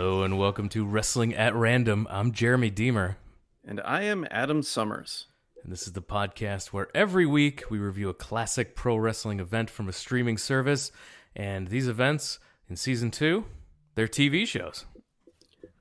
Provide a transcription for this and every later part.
Hello and welcome to Wrestling at Random. I'm Jeremy Deemer. And I am Adam Summers. And this is the podcast where every week we review a classic pro wrestling event from a streaming service. And these events in Season 2, they're TV shows.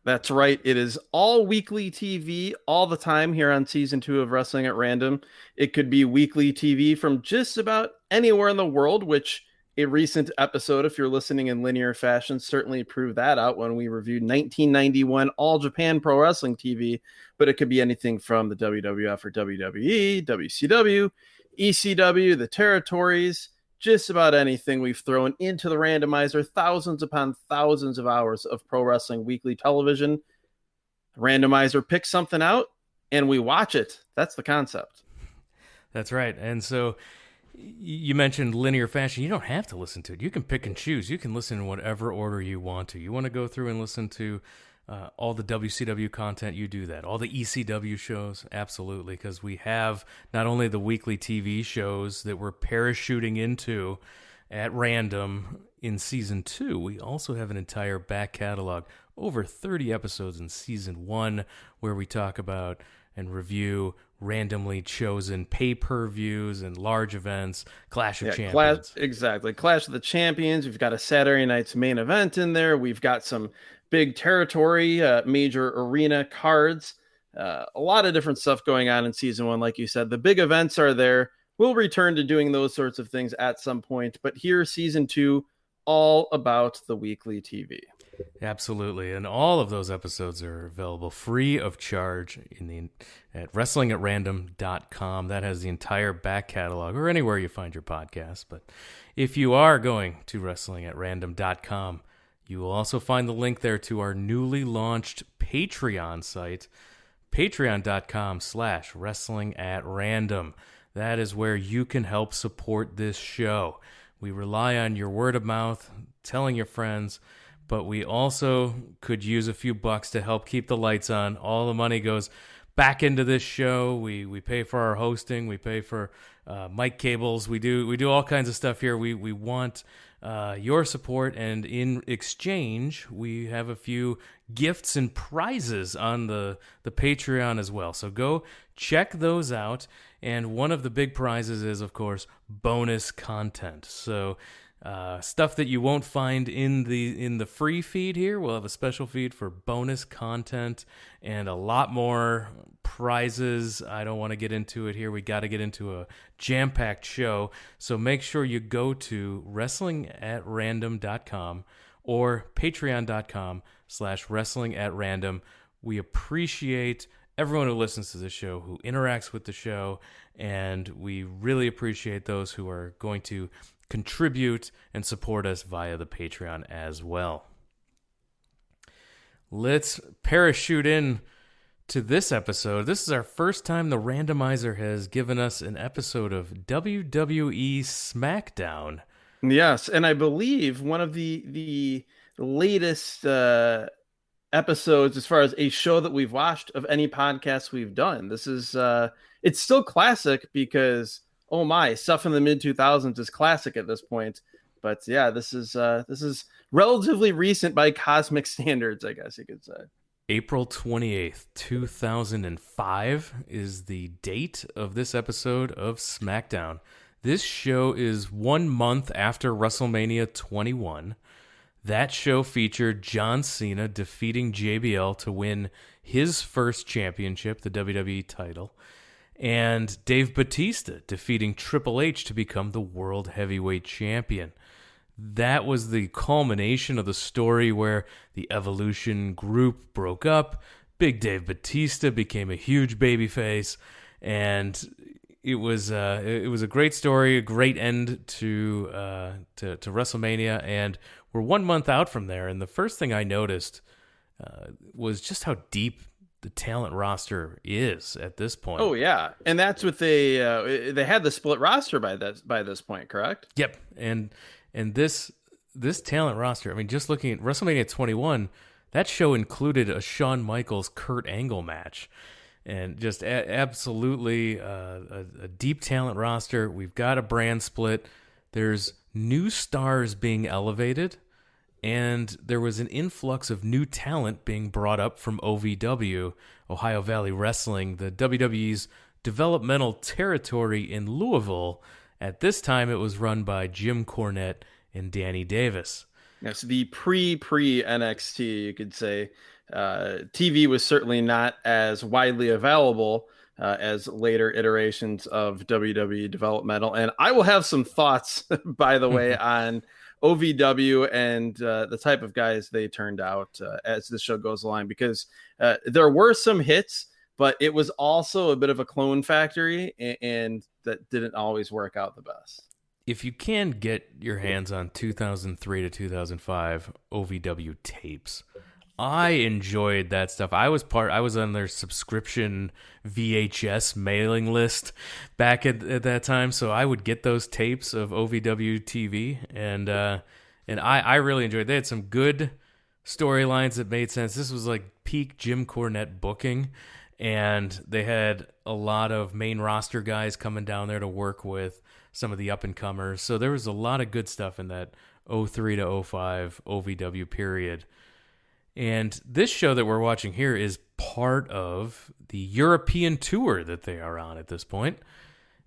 That's right. It is all weekly TV all the time here on Season 2 of Wrestling at Random. It could be weekly TV from just about anywhere in the world, which a recent episode, if you're listening in linear fashion, certainly proved that out when we reviewed 1991 All Japan Pro Wrestling TV. But it could be anything from the WWF or WWE, WCW, ECW, the territories, just about anything we've thrown into the randomizer. Thousands upon thousands of hours of pro wrestling weekly television. The randomizer picks something out and we watch it. That's the concept. That's right. And so you mentioned linear fashion. You don't have to listen to it. You can pick and choose. You can listen in whatever order you want to. You want to go through and listen to all the WCW content, you do that. All the ECW shows, absolutely, because we have not only the weekly TV shows that we're parachuting into at random in Season 2, we also have an entire back catalog, over 30 episodes in Season 1, where we talk about and review randomly chosen pay-per-views and large events, Clash of Champions. Exactly. Clash of the Champions. We've got a Saturday night's main event in there. We've got some big territory, major arena cards. A lot of different stuff going on in Season 1, like you said. The big events are there. We'll return to doing those sorts of things at some point. But here, Season 2, all about the weekly TV. Absolutely, and all of those episodes are available free of charge at wrestlingatrandom.com. That has the entire back catalog, or anywhere you find your podcast. But if you are going to wrestlingatrandom.com, you will also find the link there to our newly launched Patreon site, patreon.com/wrestlingatrandom. That is where you can help support this show. We rely on your word of mouth, telling your friends, but we also could use a few bucks to help keep the lights on. All the money goes back into this show. We pay for our hosting. We pay for mic cables. We do all kinds of stuff here. We want your support, and in exchange, we have a few gifts and prizes on the Patreon as well. So go check those out. And one of the big prizes is, of course, bonus content. So stuff that you won't find in the free feed here. We'll have a special feed for bonus content and a lot more prizes. I don't want to get into it here. We got to get into a jam-packed show. So make sure you go to wrestlingatrandom.com or patreon.com/wrestlingatrandom. We appreciate everyone who listens to this show, who interacts with the show, and we really appreciate those who are going to contribute and support us via the Patreon as well. Let's parachute in to this episode. This is our first time the randomizer has given us an episode of WWE SmackDown. Yes, and I believe one of the latest episodes as far as a show that we've watched of any podcast we've done. This is it's still classic because oh my, stuff in the mid 2000s is classic at this point. But yeah, this is relatively recent by cosmic standards, I guess you could say. April 28th, 2005 is the date of this episode of SmackDown. This show is 1 month after WrestleMania 21. That show featured John Cena defeating JBL to win his first championship, the WWE title, and Dave Bautista defeating Triple H to become the World Heavyweight Champion. That was the culmination of the story where the Evolution group broke up, Big Dave Bautista became a huge babyface, and it was a great story, a great end to WrestleMania, and we're 1 month out from there. And the first thing I noticed was just how deep the talent roster is at this point. Oh yeah, and that's what they had the split roster by this point, correct? Yep, and this talent roster. I mean, just looking at WrestleMania 21, that show included a Shawn Michaels Kurt Angle match, and just absolutely a deep talent roster. We've got a brand split. There's new stars being elevated, and there was an influx of new talent being brought up from OVW, Ohio Valley Wrestling, the WWE's developmental territory in Louisville. At this time, it was run by Jim Cornette and Danny Davis. Yes, the pre-NXT, you could say. TV was certainly not as widely available as later iterations of WWE developmental. And I will have some thoughts, by the way, on OVW and the type of guys they turned out as the show goes along, because there were some hits, but it was also a bit of a clone factory, and that didn't always work out the best. If you can get your hands on 2003 to 2005 OVW tapes, I enjoyed that stuff. I was on their subscription VHS mailing list back at that time, so I would get those tapes of OVW TV, and I really enjoyed it. They had some good storylines that made sense. This was like peak Jim Cornette booking, and they had a lot of main roster guys coming down there to work with some of the up-and-comers. So there was a lot of good stuff in that 03 to 05 OVW period. And this show that we're watching here is part of the European tour that they are on at this point.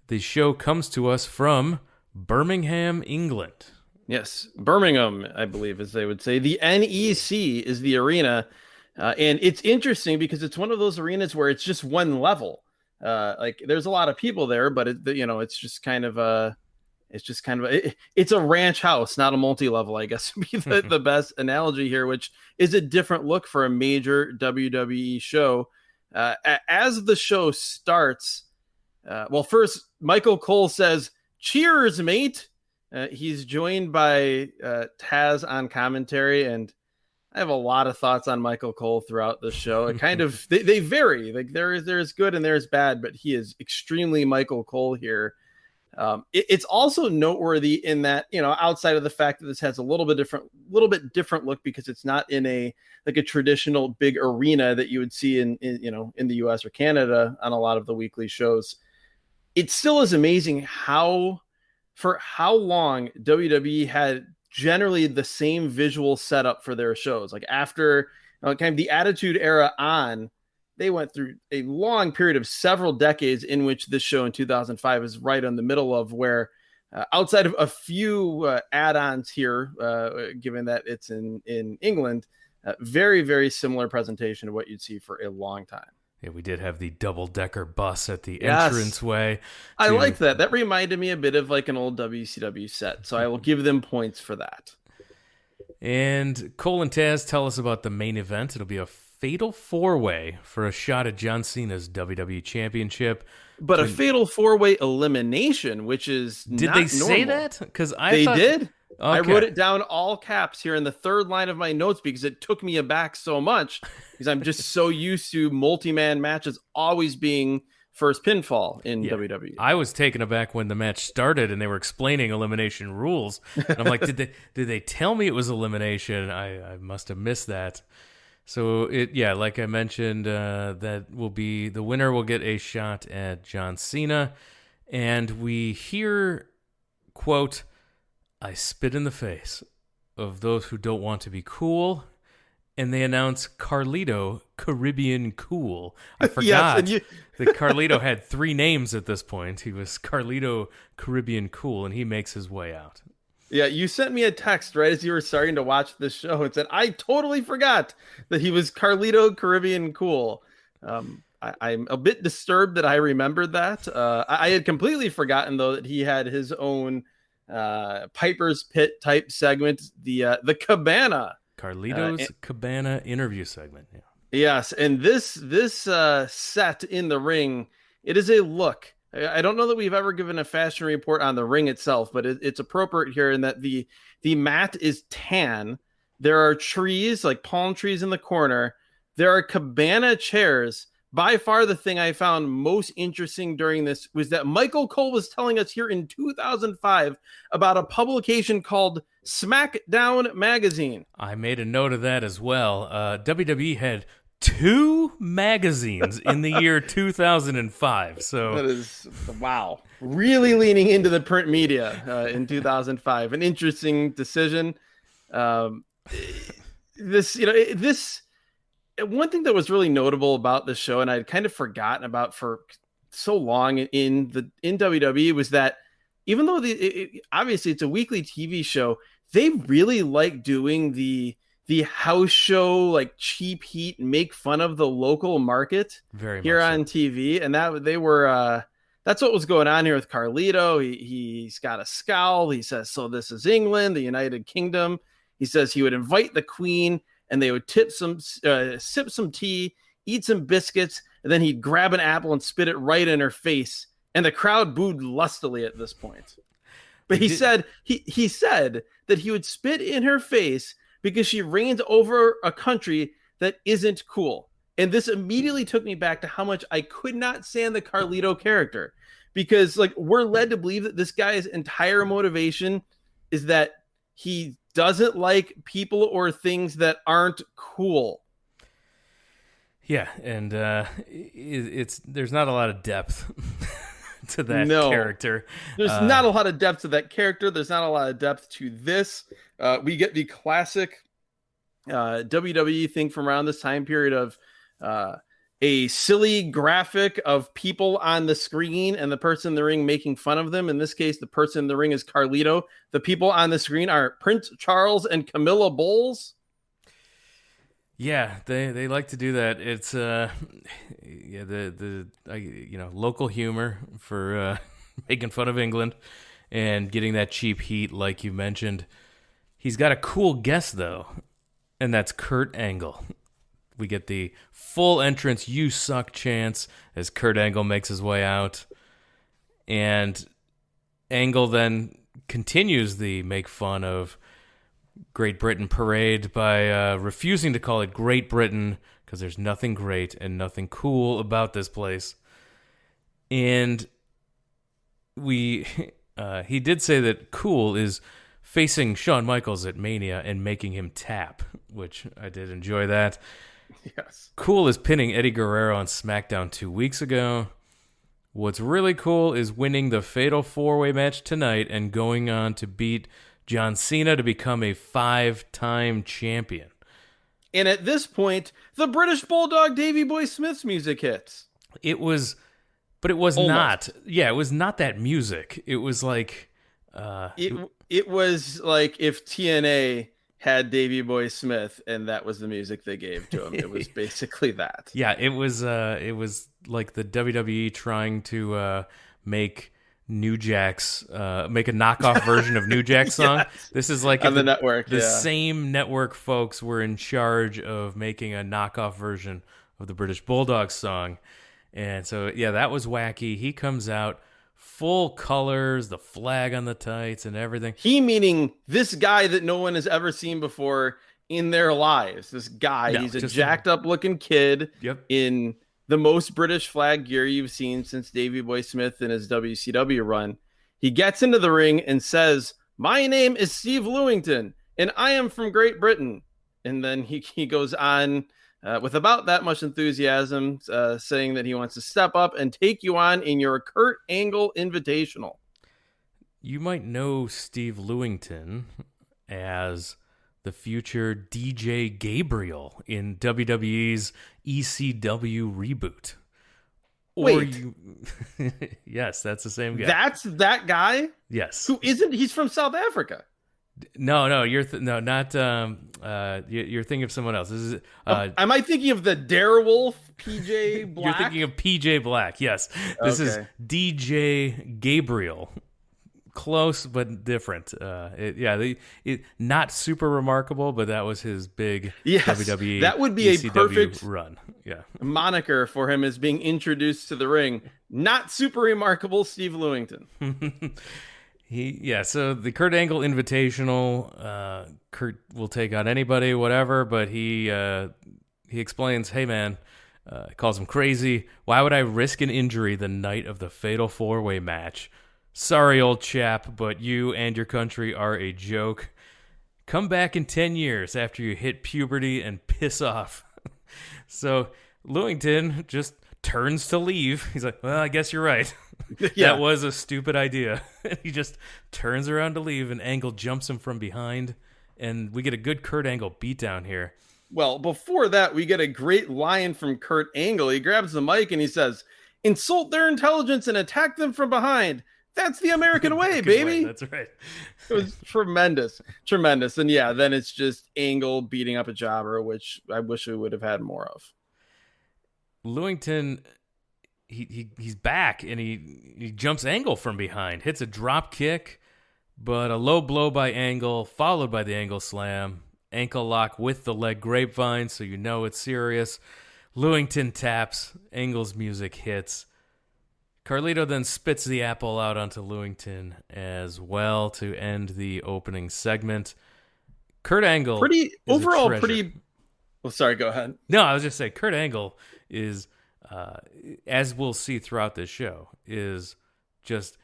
The show comes to us from Birmingham, England. Yes, Birmingham, I believe, as they would say. The NEC is the arena. And it's interesting because it's one of those arenas where it's just one level. Like there's a lot of people there, but it's just kind of it's a ranch house, not a multi-level, I guess would be the best analogy here, which is a different look for a major WWE show. As the show starts, first Michael Cole says, "Cheers, mate." He's joined by Taz on commentary, and I have a lot of thoughts on Michael Cole throughout the show. It kind of they vary. Like there's good and there's bad, but he is extremely Michael Cole here. It's also noteworthy in that, outside of the fact that this has a little bit different look, because it's not in a traditional big arena that you would see in the US or Canada on a lot of the weekly shows. It still is amazing for how long WWE had generally the same visual setup for their shows. Like after kind of the Attitude Era on, they went through a long period of several decades in which this show in 2005 is right in the middle of, where outside of a few add-ons here, given that it's in England, very, very similar presentation to what you'd see for a long time. Yeah, we did have the double-decker bus at the entranceway. I like that. That reminded me a bit of like an old WCW set, so I will give them points for that. And Cole and Taz tell us about the main event. It'll be a fatal four-way for a shot at John Cena's WWE Championship. But a fatal four-way elimination, which is did not they say normal. that? Because they did. Okay. I wrote it down all caps here in the third line of my notes because it took me aback so much, because I'm just so used to multi-man matches always being first pinfall in WWE. I was taken aback when the match started and they were explaining elimination rules. And I'm like, did they tell me it was elimination? I must have missed that. So like I mentioned, that will be the winner will get a shot at John Cena, and we hear, quote, "I spit in the face of those who don't want to be cool," and they announce Carlito Caribbean Cool. I forgot that Carlito had three names at this point. He was Carlito Caribbean Cool, and he makes his way out. Yeah, you sent me a text right as you were starting to watch this show and said, "I totally forgot that he was Carlito Caribbean Cool." I'm a bit disturbed that I remembered that. I had completely forgotten, though, that he had his own Piper's Pit type segment, the Cabana. Carlito's Cabana interview segment. Yeah. Yes, and this set in the ring, it is a look. I don't know that we've ever given a fashion report on the ring itself, but it's appropriate here in that the mat is tan. There are trees, like palm trees in the corner. There are cabana chairs. By far the thing I found most interesting during this was that Michael Cole was telling us here in 2005 about a publication called SmackDown Magazine. I made a note of that as well. WWE had 2 magazines in the year 2005. So that is, wow, really leaning into the print media in 2005. An interesting decision. this one thing that was really notable about this show, and I'd kind of forgotten about for so long in WWE, was that even though obviously it's a weekly TV show, they really like doing the house show, like cheap heat, make fun of the local market here on TV. And that's what was going on here with Carlito. He's got a scowl. He says, so this is England, the United Kingdom. He says he would invite the Queen and they would sip some tea, eat some biscuits, and then he'd grab an apple and spit it right in her face. And the crowd booed lustily at this point. But he said that he would spit in her face because she reigns over a country that isn't cool. And this immediately took me back to how much I could not stand the Carlito character, because like we're led to believe that this guy's entire motivation is that he doesn't like people or things that aren't cool. Yeah, and there's not a lot of depth to that character. There's not a lot of depth to that character. There's not a lot of depth to this. We get the classic WWE thing from around this time period of a silly graphic of people on the screen and the person in the ring making fun of them. In this case, the person in the ring is Carlito. The people on the screen are Prince Charles and Camilla Bowles. Yeah, they like to do that. It's the local humor for making fun of England and getting that cheap heat, like you mentioned. He's got a cool guest though, and that's Kurt Angle. We get the full entrance "You Suck" chants as Kurt Angle makes his way out, and Angle then continues the make fun of Great Britain parade by refusing to call it Great Britain because there's nothing great and nothing cool about this place. And he did say that cool is facing Shawn Michaels at Mania and making him tap, which I did enjoy that. Yes. Cool is pinning Eddie Guerrero on SmackDown 2 weeks ago. What's really cool is winning the Fatal 4-Way match tonight and going on to beat John Cena to become a 5-time champion. And at this point, the British Bulldog Davey Boy Smith's music hits. It was almost not. Yeah, it was not that music. It was like... It was like if TNA had Davey Boy Smith and that was the music they gave to him. It was basically that. Yeah, it was like the WWE trying to make New Jack's make a knockoff version of New Jack's song. Yes. This is like on the network. The same network folks were in charge of making a knockoff version of the British Bulldog song. And so yeah, that was wacky. He comes out full colors, the flag on the tights and everything. He meaning this guy that no one has ever seen before in their lives. This guy, he's a jacked up looking kid in the most British flag gear you've seen since Davey Boy Smith in his WCW run. He gets into the ring and says, "My name is Steve Lewington, and I am from Great Britain." And then he goes on with about that much enthusiasm, saying that he wants to step up and take you on in your Kurt Angle Invitational. You might know Steve Lewington as the future DJ Gabriel in WWE's ECW reboot. Wait. Yes, that's the same guy. That's that guy? Yes. Who isn't, he's from South Africa. No, you're thinking of someone else. This is am I thinking of the Darewolf PJ Black? You're thinking of PJ Black. Yes. This is DJ Gabriel. Close but different. Not super remarkable, but that was his big WWE. That would be ECW a perfect run. Yeah, moniker for him as being introduced to the ring. Not super remarkable, Steve Lewington. So the Kurt Angle Invitational. Kurt will take on anybody, whatever. But he explains, "Hey man," calls him crazy. "Why would I risk an injury the night of the Fatal 4-Way match? Sorry, old chap, but you and your country are a joke. Come back in 10 years after you hit puberty and piss off." So Lewington just turns to leave. He's like, "Well, I guess you're right." That was a stupid idea. He just turns around to leave, and Angle jumps him from behind And we get a good Kurt Angle beatdown here. Well, before that, we get a great line from Kurt Angle. He grabs the mic and he says, "Insult their intelligence and attack them from behind. That's the American way, baby." That's right. It was tremendous. And yeah, then it's just Angle beating up a jobber, which I wish we would have had more of. Lewington, he's back, and he jumps Angle from behind, hits a drop kick, but a low blow by Angle, followed by the Angle slam. Ankle lock with the leg grapevine, so you know it's serious. Lewington taps. Angle's music hits. Carlito then spits the apple out onto Lewington as well to end the opening segment. Kurt Angle Well, sorry, go ahead. No, I was just saying Kurt Angle is, as we'll see throughout this show, is just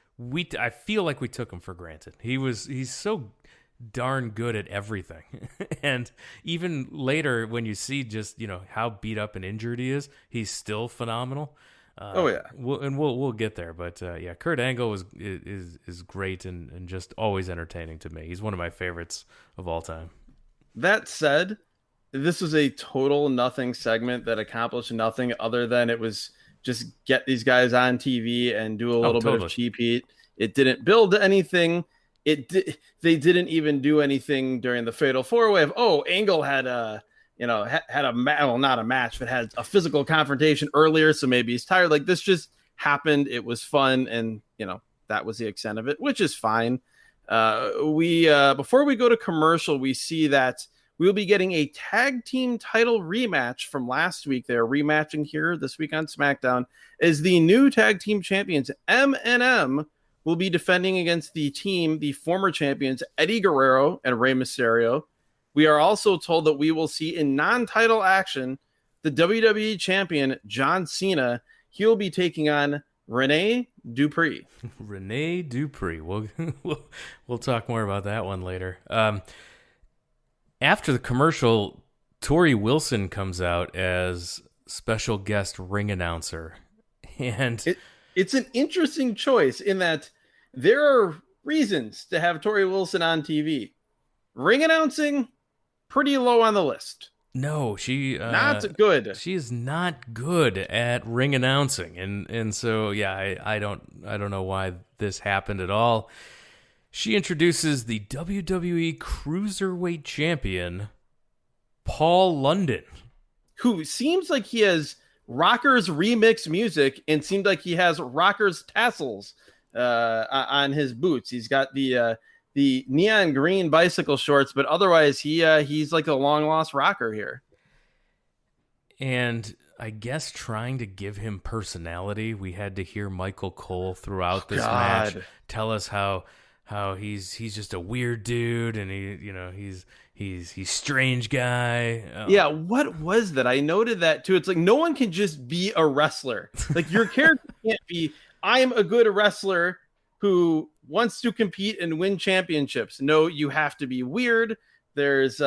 I feel like we took him for granted. He's so darn good at everything. And even later when you see just, how beat up and injured he is, he's still phenomenal. We'll get there, but Kurt Angle is great and just always entertaining to me. He's one of my favorites of all time. That said, this was a total nothing segment that accomplished nothing other than it was just get these guys on TV and do a little bit of cheap heat. It didn't build to anything. They didn't even do anything during the Fatal 4-Way of, Angle had not a match, but had a physical confrontation earlier, so maybe he's tired. Like, this just happened. It was fun, and that was the extent of it, which is fine. Before we go to commercial, we see that we'll be getting a tag team title rematch from last week. They're rematching here this week on SmackDown as the new tag team champions. M will be defending against the former champions, Eddy Guerrero and Rey Mysterio. We are also told that we will see in non-title action the WWE champion, John Cena. He'll be taking on Renee Dupree. Renee Dupree. We'll talk more about that one later. After the commercial, Tori Wilson comes out as special guest ring announcer. And it's an interesting choice in that there are reasons to have Tori Wilson on TV. Ring announcing, pretty low on the list. No, she not good. She is not good at ring announcing, and so I don't know why this happened at all. She introduces the WWE Cruiserweight Champion, Paul London, who seems like he has Rockers remix music and seemed like he has Rockers tassels on his boots. He's got the neon green bicycle shorts, but otherwise he's like a long lost Rocker here. And I guess trying to give him personality, we had to hear Michael Cole throughout this match tell us how he's just a weird dude, and he's strange guy. Yeah, what was that? I noted that too. It's like no one can just be a wrestler. Like, your character can't be, I'm a good wrestler who wants to compete and win championships. No, you have to be weird. There's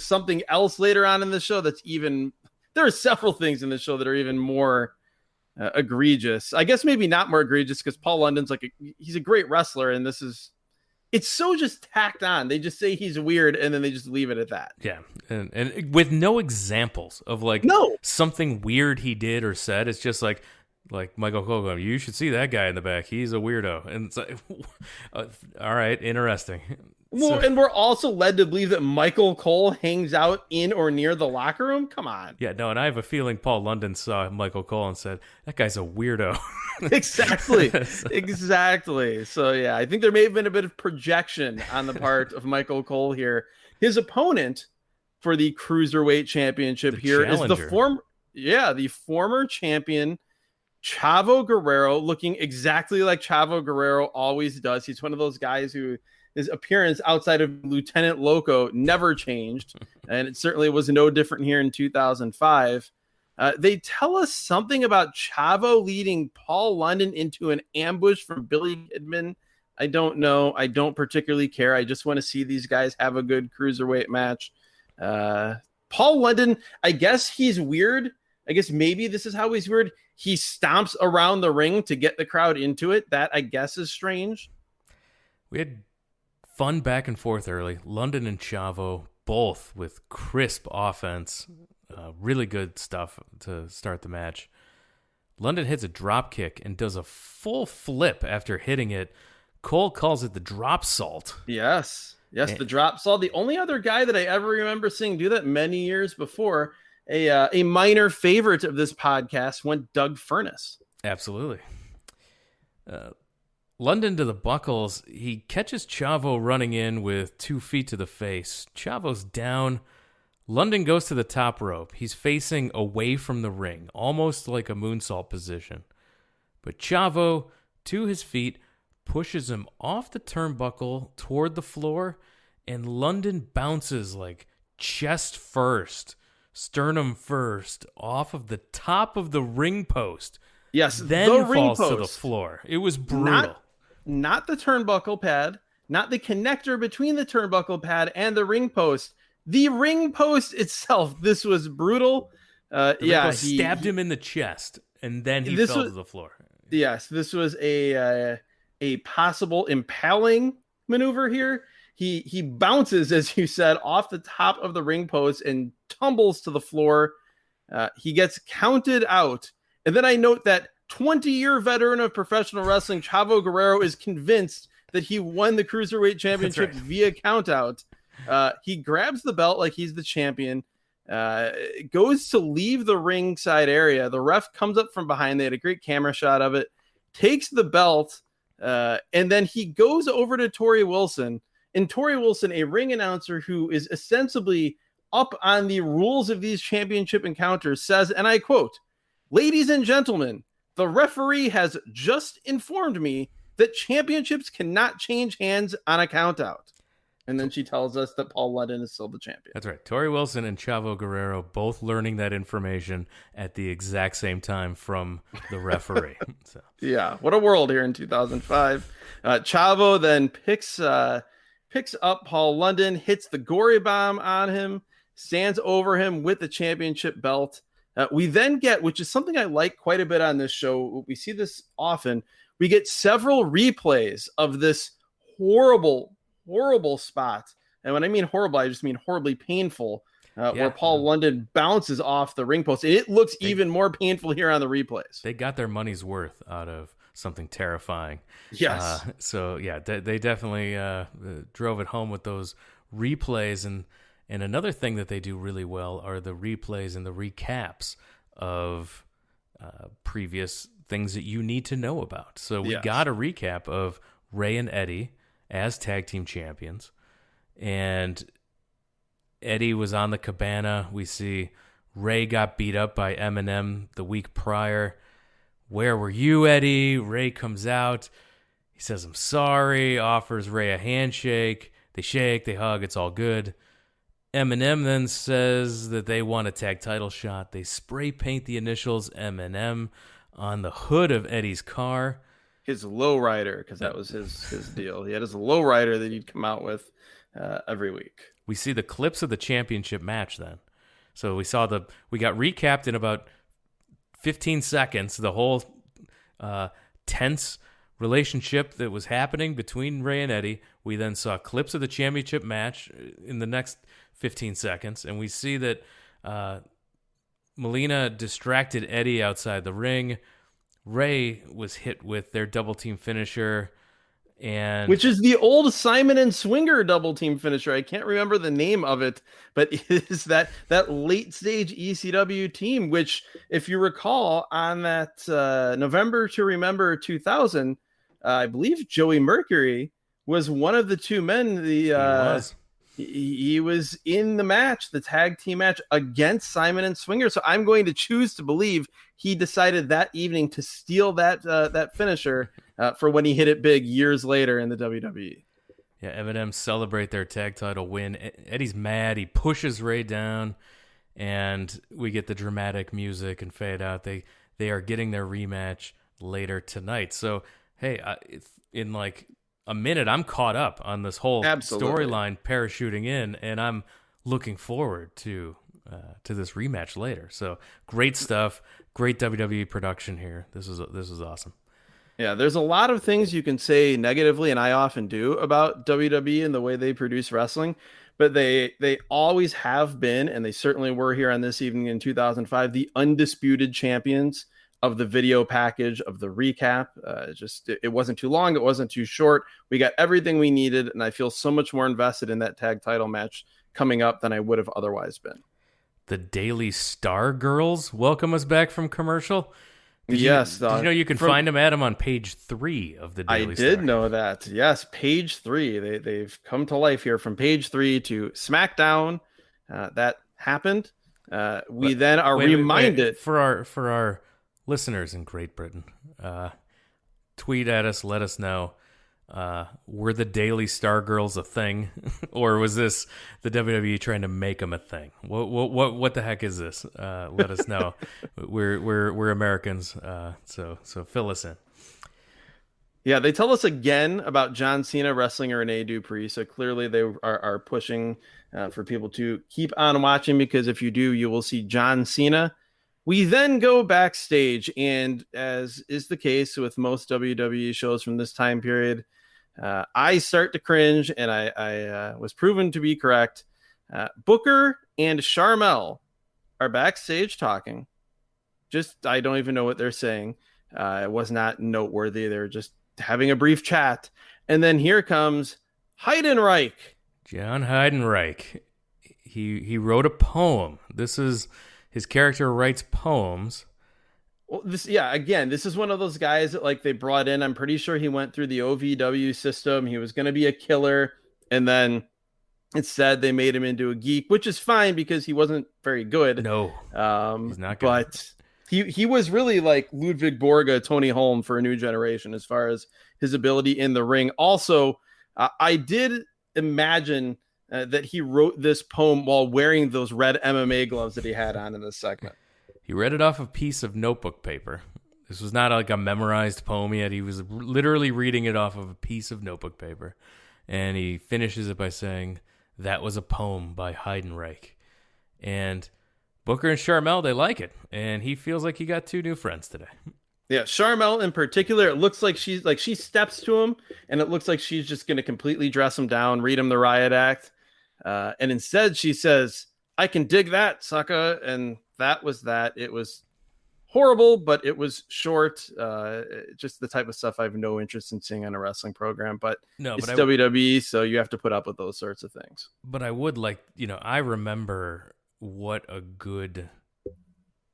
something else later on in the show there are several things in the show that are even more egregious. I guess maybe not more egregious because Paul London's he's a great wrestler, and it's so just tacked on. They just say he's weird and then they just leave it at that. Yeah. And with no examples of something weird he did or said. It's just like Michael Cole, you should see that guy in the back. He's a weirdo. And it's like, all right, interesting. Well, and we're also led to believe that Michael Cole hangs out in or near the locker room. Come on. Yeah, no, and I have a feeling Paul London saw Michael Cole and said, that guy's a weirdo. Exactly. Exactly. So, yeah, I think there may have been a bit of projection on the part of Michael Cole here. His opponent for the Cruiserweight Championship here is the former champion, Chavo Guerrero, looking exactly like Chavo Guerrero always does. He's one of those guys who his appearance outside of Lieutenant Loco never changed, and it certainly was no different here in 2005. They tell us something about Chavo leading Paul London into an ambush from Billy Kidman. I don't know. I don't particularly care. I just want to see these guys have a good cruiserweight match. Paul London, I guess he's weird. I guess maybe this is how he's weird. He stomps around the ring to get the crowd into it. That, I guess, is strange. We had fun back and forth early. London and Chavo, both with crisp offense. Really good stuff to start the match. London hits a drop kick and does a full flip after hitting it. Cole calls it the drop salt. Yes, the drop salt. The only other guy that I ever remember seeing do that many years before, a minor favorite of this podcast, went Doug Furnace. Absolutely. London to the buckles. He catches Chavo running in with 2 feet to the face. Chavo's down. London goes to the top rope. He's facing away from the ring, almost like a moonsault position. But Chavo, to his feet, pushes him off the turnbuckle toward the floor, and London bounces like chest first, sternum first, off of the top of the ring post. Yes, then the falls ring to the post. floor. It was brutal. Not the turnbuckle pad, not the connector between the turnbuckle pad and the ring post. The ring post itself. This was brutal. He stabbed him in the chest, and then he fell to the floor. Yes, this was a possible impaling maneuver here. He bounces, as you said, off the top of the ring post and tumbles to the floor. He gets counted out. And then I note that 20-year veteran of professional wrestling, Chavo Guerrero, is convinced that he won the Cruiserweight Championship via countout. He grabs the belt like he's the champion, goes to leave the ringside area. The ref comes up from behind. They had a great camera shot of it, takes the belt, and then he goes over to Torrie Wilson. And Torrie Wilson, a ring announcer who is ostensibly up on the rules of these championship encounters, says, and I quote, "Ladies and gentlemen, the referee has just informed me that championships cannot change hands on a countout." And then she tells us that Paul London is still the champion. That's right. Torrie Wilson and Chavo Guerrero both learning that information at the exact same time from the referee. Yeah, what a world here in 2005. Chavo then picks up Paul London, hits the gory bomb on him, stands over him with the championship belt. We then get, which is something I like quite a bit on this show, we see this often, we get several replays of this horrible spot. And when I mean horrible, I just mean horribly painful, where Paul London bounces off the ring post. It looks even more painful here on the replays. They got their money's worth out of something terrifying. Yes. They definitely drove it home with those replays. And another thing that they do really well are the replays and the recaps of previous things that you need to know about. So we got a recap of Ray and Eddy as tag team champions, and Eddy was on the cabana. We see Ray got beat up by Eminem the week prior. Where were you, Eddy? Ray comes out. He says, "I'm sorry," offers Ray a handshake. They shake, they hug, it's all good. Eminem then says that they want a tag title shot. They spray paint the initials Eminem on the hood of Eddy's car. His lowrider, because that was his deal. He had his lowrider that he'd come out with every week. We see the clips of the championship match then. So we got recapped in about 15 seconds, the whole tense relationship that was happening between Ray and Eddy. We then saw clips of the championship match in the next 15 seconds, and we see that Melina distracted Eddy outside the ring. Ray was hit with their double team finisher, and which is the old Simon and Swinger double team finisher. I can't remember the name of it, but it is that late stage ECW team, which, if you recall, on that November to Remember 2000, I believe Joey Mercury was one of the two men. He was in the match, the tag team match against Simon and Swinger. So I'm going to choose to believe he decided that evening to steal that finisher for when he hit it big years later in the WWE. Yeah, Eminem celebrate their tag title win. Eddy's mad. He pushes Ray down, and we get the dramatic music and fade out. They are getting their rematch later tonight. So, hey, in like a minute, I'm caught up on this whole storyline parachuting in, and I'm looking forward to this rematch later. So great stuff, great WWE production here. This is awesome. Yeah, there's a lot of things you can say negatively, and I often do about WWE and the way they produce wrestling, but they always have been, and they certainly were here on this evening in 2005, the undisputed champions of the video package of the recap. It wasn't too long, it wasn't too short. We got everything we needed, and I feel so much more invested in that tag title match coming up than I would have otherwise been. The Daily Star Girls welcome us back from commercial. Did you know you can find them, Adam, on page 3 of the Daily Star? I did know that. Yes, page 3. They've come to life here from page 3 to SmackDown. That happened. We then are reminded for our listeners in Great Britain. Tweet at us, let us know. Were the Daily Star Girls a thing, or was this the WWE trying to make them a thing? What the heck is this? Let us know. We're Americans, so fill us in. Yeah, they tell us again about John Cena wrestling Renee Dupree. So clearly they are pushing for people to keep on watching, because if you do, you will see John Cena. We then go backstage, and as is the case with most WWE shows from this time period, I start to cringe, and I was proven to be correct. Booker and Sharmell are backstage talking. I don't even know what they're saying. It was not noteworthy. They're just having a brief chat. And then here comes Heidenreich. John Heidenreich. He wrote a poem. This is his character writes poems. Well, this is one of those guys that they brought in. I'm pretty sure he went through the OVW system. He was going to be a killer, and then instead they made him into a geek, which is fine because he wasn't very good. No, he's not good. But he was really like Ludwig Borga, Tony Holm for a new generation as far as his ability in the ring. Also, I did imagine that he wrote this poem while wearing those red MMA gloves that he had on in this segment. He read it off a piece of notebook paper. This was not like a memorized poem yet. He was literally reading it off of a piece of notebook paper. And he finishes it by saying, "That was a poem by Heidenreich." And Booker and Sharmell, they like it. And he feels like he got 2 new friends today. Yeah, Sharmell in particular, it looks like she steps to him, and it looks like she's just going to completely dress him down, read him the riot act. And instead she says, "I can dig that, sucker." And that was that. It was horrible, but it was short. Just the type of stuff I have no interest in seeing on a wrestling program. But it's WWE, so you have to put up with those sorts of things. But I would I remember what a good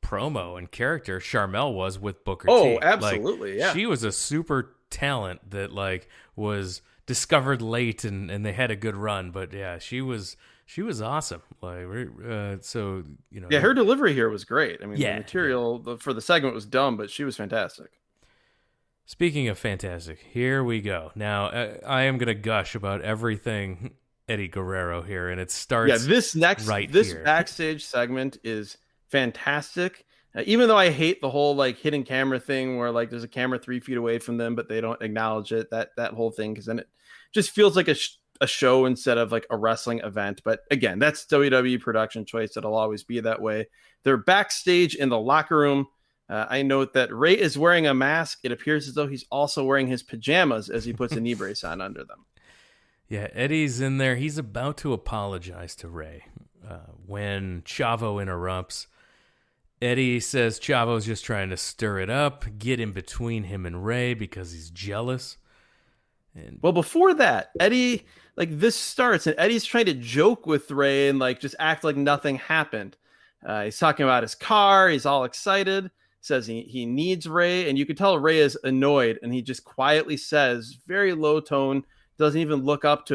promo and character Sharmell was with Booker T. Oh, absolutely, yeah. She was a super talent that was discovered late, and they had a good run. But yeah, she was awesome. Her delivery here was great. I mean, the material for the segment was dumb, but she was fantastic. Speaking of fantastic, here we go. Now, I am going to gush about everything Eddie Guerrero here, and it starts this backstage segment is fantastic. Even though I hate the whole hidden camera thing where there's a camera 3 feet away from them, but they don't acknowledge it, that whole thing, because then it just feels like a show instead of a wrestling event. But again, that's WWE production choice. It'll always be that way. They're backstage in the locker room. I note that Ray is wearing a mask. It appears as though he's also wearing his pajamas as he puts a knee brace on under them. Yeah, Eddie's in there. He's about to apologize to Ray when Chavo interrupts. Eddie says Chavo's just trying to stir it up, get in between him and Ray because he's jealous. Well, before that, Eddie, this starts, and Eddie's trying to joke with Ray and just act like nothing happened. He's talking about his car. He's all excited. Says he needs Ray, and you can tell Ray is annoyed, and he just quietly says, very low tone, doesn't even look up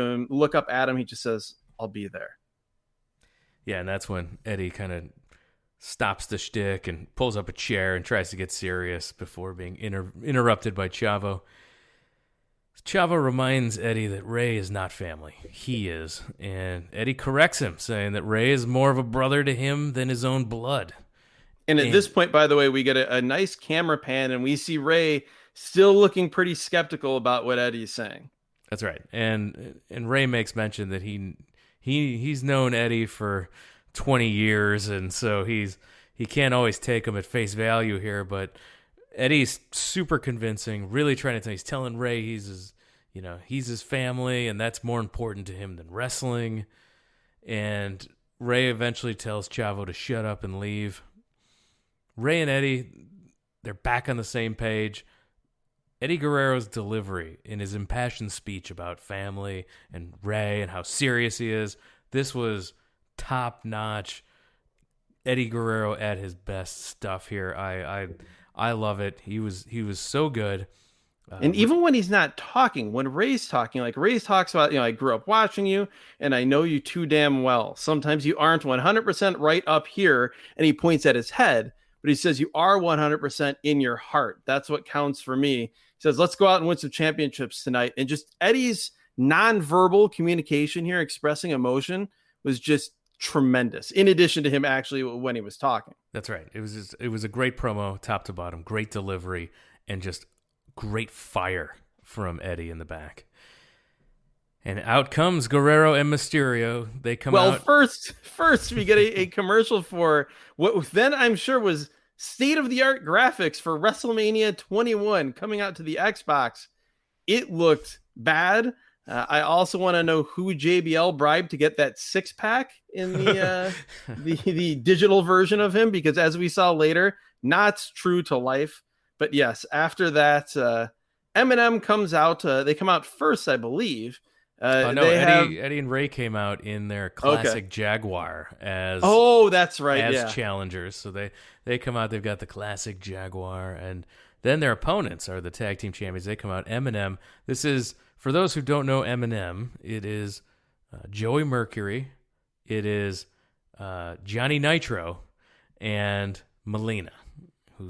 at him. He just says, "I'll be there." Yeah, and that's when Eddie kind of stops the shtick and pulls up a chair and tries to get serious before being interrupted by Chavo. Chavo reminds Eddie that Ray is not family. He is. And Eddie corrects him, saying that Ray is more of a brother to him than his own blood. And at this point, by the way, we get a nice camera pan, and we see Ray still looking pretty skeptical about what Eddie's saying. That's right. And Ray makes mention that he's known Eddie for 20 years, and so he can't always take him at face value here, but Eddie's super convincing, really trying to tell. He's telling Ray he's his family, and that's more important to him than wrestling. And Ray eventually tells Chavo to shut up and leave. Ray and Eddie, they're back on the same page. Eddie Guerrero's delivery in his impassioned speech about family and Ray and how serious he is, this was top-notch. Eddie Guerrero at his best stuff here. I love it. He was so good. And even when he's not talking, when Ray's talking, like Ray's talks about, I grew up watching you and I know you too damn well. Sometimes you aren't 100% right up here. And he points at his head, but he says you are 100% in your heart. That's what counts for me. He says, let's go out and win some championships tonight. And just Eddie's nonverbal communication here, expressing emotion, was just tremendous. In addition to him actually when he was talking. That's right. It was a great promo, top to bottom, great delivery, and just great fire from Eddie in the back. And out comes Guerrero and Mysterio. They come out. Well, first we get a commercial for what then I'm sure was state-of-the-art graphics for WrestleMania 21 coming out to the Xbox. It looked bad. I also want to know who JBL bribed to get that 6-pack in the the digital version of him, because as we saw later, not true to life. But yes, after that, Eminem comes out. They come out first, I believe. Eddie and Ray came out in their classic Jaguar as that's right, as challengers. So they come out. They've got the classic Jaguar, and then their opponents are the tag team champions. They come out. Eminem. This is, for those who don't know Eminem, it is Joey Mercury. It is Johnny Nitro and Melina.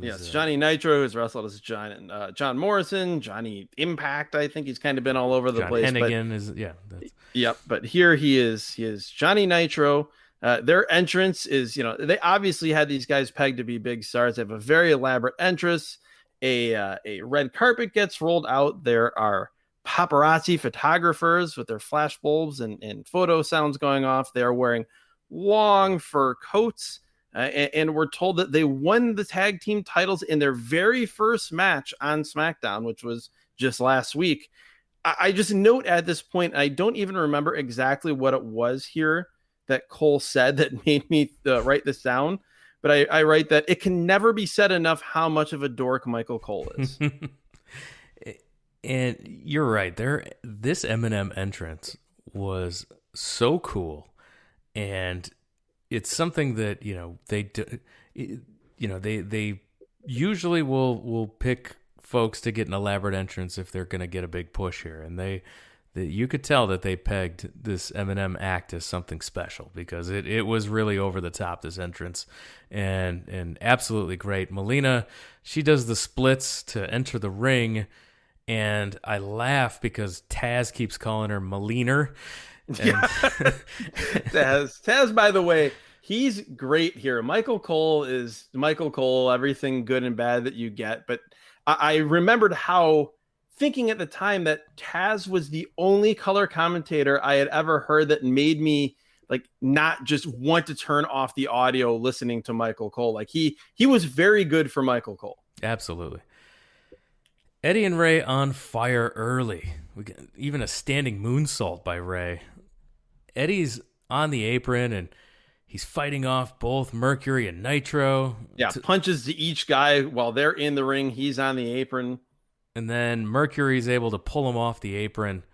Yes, Johnny Nitro, who's wrestled as John Morrison, Johnny Impact. I think he's kind of been all over the place. Hennigan Yep, but here he is Johnny Nitro. Their entrance is, they obviously had these guys pegged to be big stars. They have a very elaborate entrance. A red carpet gets rolled out. There are paparazzi photographers with their flash bulbs and photo sounds going off. They are wearing long fur coats. And we're told that they won the tag team titles in their very first match on SmackDown, which was just last week. I just note at this point, I don't even remember exactly what it was here that Cole said that made me write this down. But I write that it can never be said enough how much of a dork Michael Cole is. And you're right. This Eminem entrance was so cool. And it's something that they usually will pick folks to get an elaborate entrance if they're going to get a big push here, and you could tell that they pegged this Eminem act as something special, because it was really over the top, this entrance, and absolutely great. Melina, she does the splits to enter the ring, and I laugh because Taz keeps calling her Meliner. Taz, by the way, he's great here. Michael Cole is Michael Cole, everything good and bad that you get. But I remembered how, thinking at the time, that Taz was the only color commentator I had ever heard that made me not just want to turn off the audio listening to Michael Cole. He was very good for Michael Cole. Absolutely. Eddie and Ray on fire early. We get even a standing moonsault by Ray. Eddie's on the apron and he's fighting off both Mercury and Nitro. Yeah, punches to each guy while they're in the ring. He's on the apron. And then Mercury's able to pull him off the apron.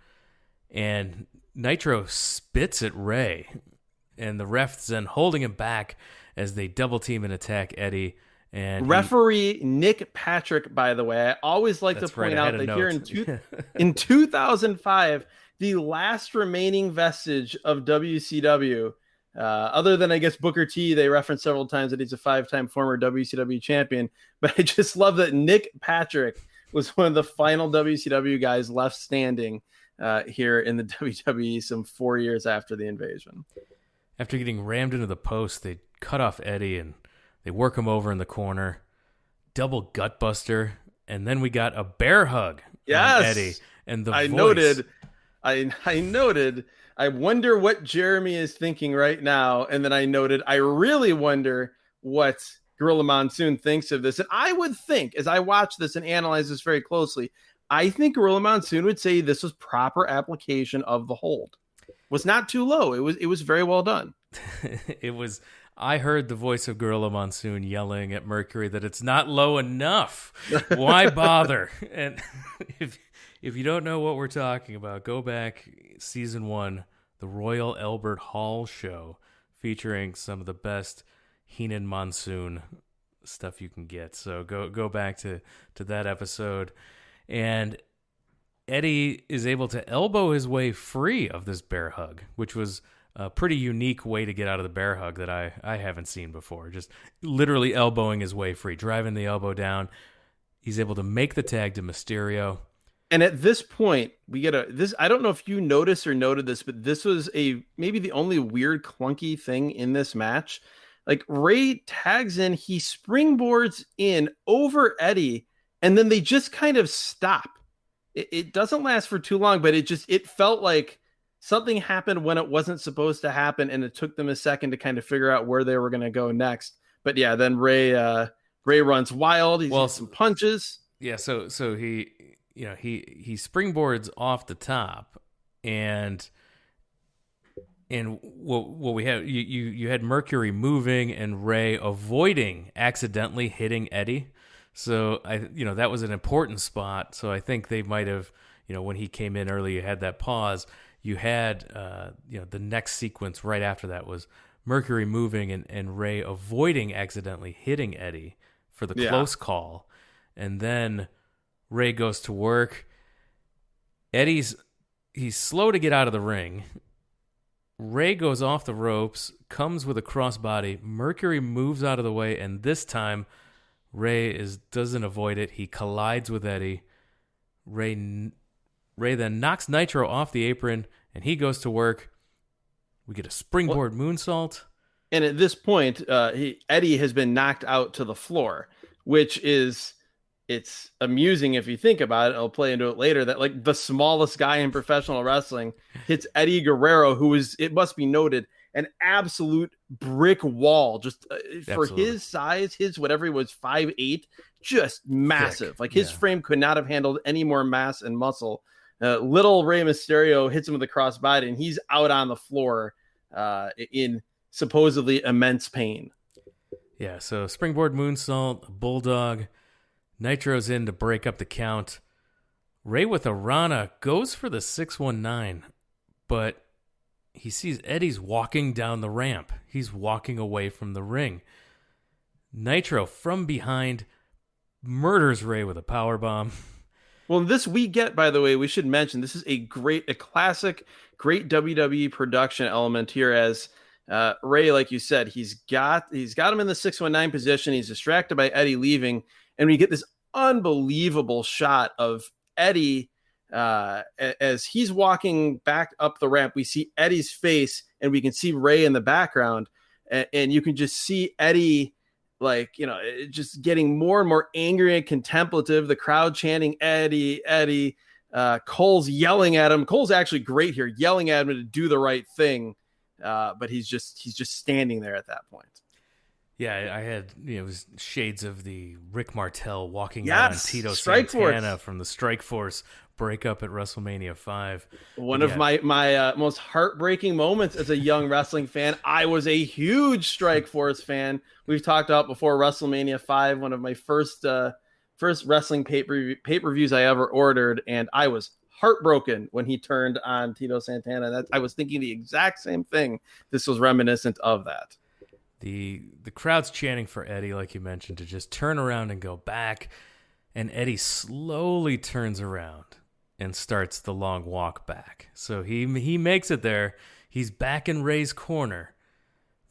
And Nitro spits at Ray. And the ref's then holding him back as they double team and attack Eddie. And referee Nick Patrick, by the way, I always like to point out that here in 2005, the last remaining vestige of WCW, other than, I guess, Booker T, they reference several times that he's a 5-time former WCW champion. But I just love that Nick Patrick was one of the final WCW guys left standing here in the WWE some 4 years after the invasion. After getting rammed into the post, they cut off Eddie and they work him over in the corner. Double gutbuster. And then we got a bear hug from Eddie. And the voice. I noted, I wonder what Jeremy is thinking right now. And then I noted, I really wonder what Gorilla Monsoon thinks of this. And I would think, as I watch this and analyze this very closely, I think Gorilla Monsoon would say this was proper application of the hold. Was not too low. It was very well done. It was. I heard the voice of Gorilla Monsoon yelling at Mercury that it's not low enough. Why bother? And if you don't know what we're talking about, go back season 1, the Royal Albert Hall show, featuring some of the best Heenan Monsoon stuff you can get. So go back to that episode. And Eddy is able to elbow his way free of this bear hug, which was a pretty unique way to get out of the bear hug that I haven't seen before. Just literally elbowing his way free, driving the elbow down. He's able to make the tag to Mysterio. And at this point, we get this. I don't know if you noticed or noted this, but this was maybe the only weird, clunky thing in this match. Like, Ray tags in, he springboards in over Eddy, and then they just kind of stop. It doesn't last for too long, but it felt like something happened when it wasn't supposed to happen, and it took them a second to kind of figure out where they were going to go next. But yeah, then Ray runs wild. He gets some punches. Yeah, so he springboards off the top, and what we had, you had Mercury moving and Ray avoiding accidentally hitting Eddy. So that was an important spot. So I think they might have, when he came in early, you had that pause. You had, the next sequence right after that was Mercury moving and Ray avoiding accidentally hitting Eddy for the close call. And then Ray goes to work. He's slow to get out of the ring. Ray goes off the ropes, comes with a crossbody. Mercury moves out of the way, and this time Ray doesn't avoid it. He collides with Eddy. Ray then knocks Nitro off the apron, and he goes to work. We get a springboard moonsault. And at this point, Eddy has been knocked out to the floor, which it's amusing if you think about it. I'll play into it later that, like, the smallest guy in professional wrestling hits Eddie Guerrero, who is, it must be noted, an absolute brick wall. Just for his size, whatever he was, 5'8", just massive. Thick. Like, his frame could not have handled any more mass and muscle. Little Rey Mysterio hits him with a crossbody, and he's out on the floor in supposedly immense pain. Yeah, so springboard moonsault, bulldog. Nitro's in to break up the count. Ray with a Rana goes for the 619, but he sees Eddy's walking down the ramp. He's walking away from the ring. Nitro from behind murders Ray with a powerbomb. Well, this we get, by the way, we should mention, this is a classic, great WWE production element here, as Ray, like you said, he's got him in the 619 position. He's distracted by Eddy leaving, and we get this unbelievable shot of Eddy as he's walking back up the ramp. We see Eddy's face, and we can see Ray in the background, and you can just see Eddy, like, just getting more and more angry and contemplative. The crowd chanting Eddy, Eddy. Cole's yelling at him. Cole's actually great here, yelling at him to do the right thing. But he's just standing there at that point. Yeah, I had it was shades of the Rick Martel walking out on Tito Strike Santana Force. from the Strike Force breakup at WrestleMania 5. One of my most heartbreaking moments as a young wrestling fan. I was a huge Strike Force fan. We've talked about before WrestleMania 5, one of my first wrestling pay-per-views I ever ordered, and I was heartbroken when he turned on Tito Santana. I was thinking the exact same thing. This was reminiscent of that. The crowd's chanting for Eddy, like you mentioned, to just turn around and go back, and Eddy slowly turns around and starts the long walk back. So he makes it there. He's back in Ray's corner,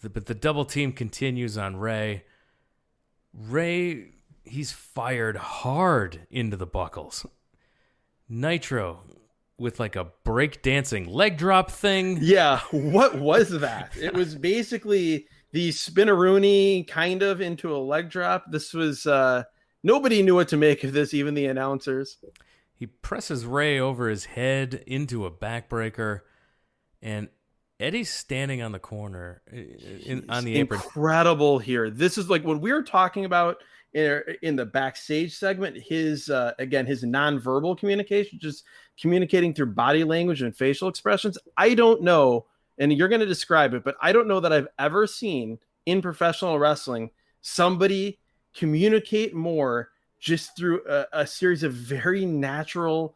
but the double team continues on Ray. Ray, he's fired hard into the buckles. Nitro with like a break-dancing leg drop thing. Yeah, what was that? It was basically the spinneroonie kind of into a leg drop. This was nobody knew what to make of this, even the announcers. He presses Ray over his head into a backbreaker, and Eddie's standing on the corner on the apron. Incredible here. This is like what we were talking about in the backstage segment. His again, his nonverbal communication, just communicating through body language and facial expressions. I don't know, and you're going to describe it, but I don't know that I've ever seen in professional wrestling somebody communicate more just through a series of very natural,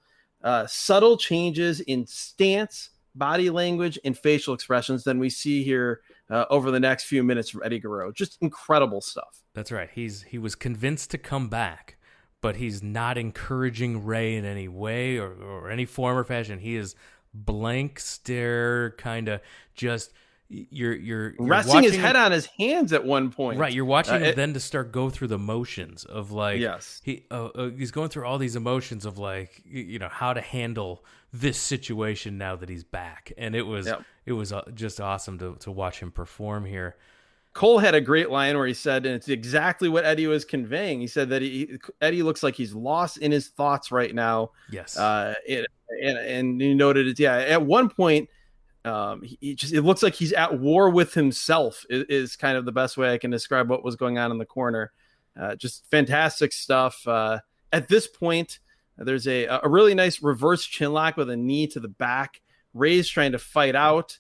subtle changes in stance, body language, and facial expressions than we see here over the next few minutes from Eddie Guerrero. Just incredible stuff. That's right. He was convinced to come back, but he's not encouraging Ray in any way or any form or fashion. He is blank stare, kind of just you're resting his head on his hands at one point. Right, you're watching him then to start go through the motions of like, yes, he's going through all these emotions of like, how to handle this situation now that he's back, and it was just awesome to watch him perform here. Cole had a great line where he said, and it's exactly what Eddie was conveying. He said that Eddie looks like he's lost in his thoughts right now. Yes, and he noted it. Yeah, at one point. It looks like he's at war with himself is kind of the best way I can describe what was going on in the corner. Just fantastic stuff. At this point, there's a really nice reverse chinlock with a knee to the back. Ray's trying to fight out.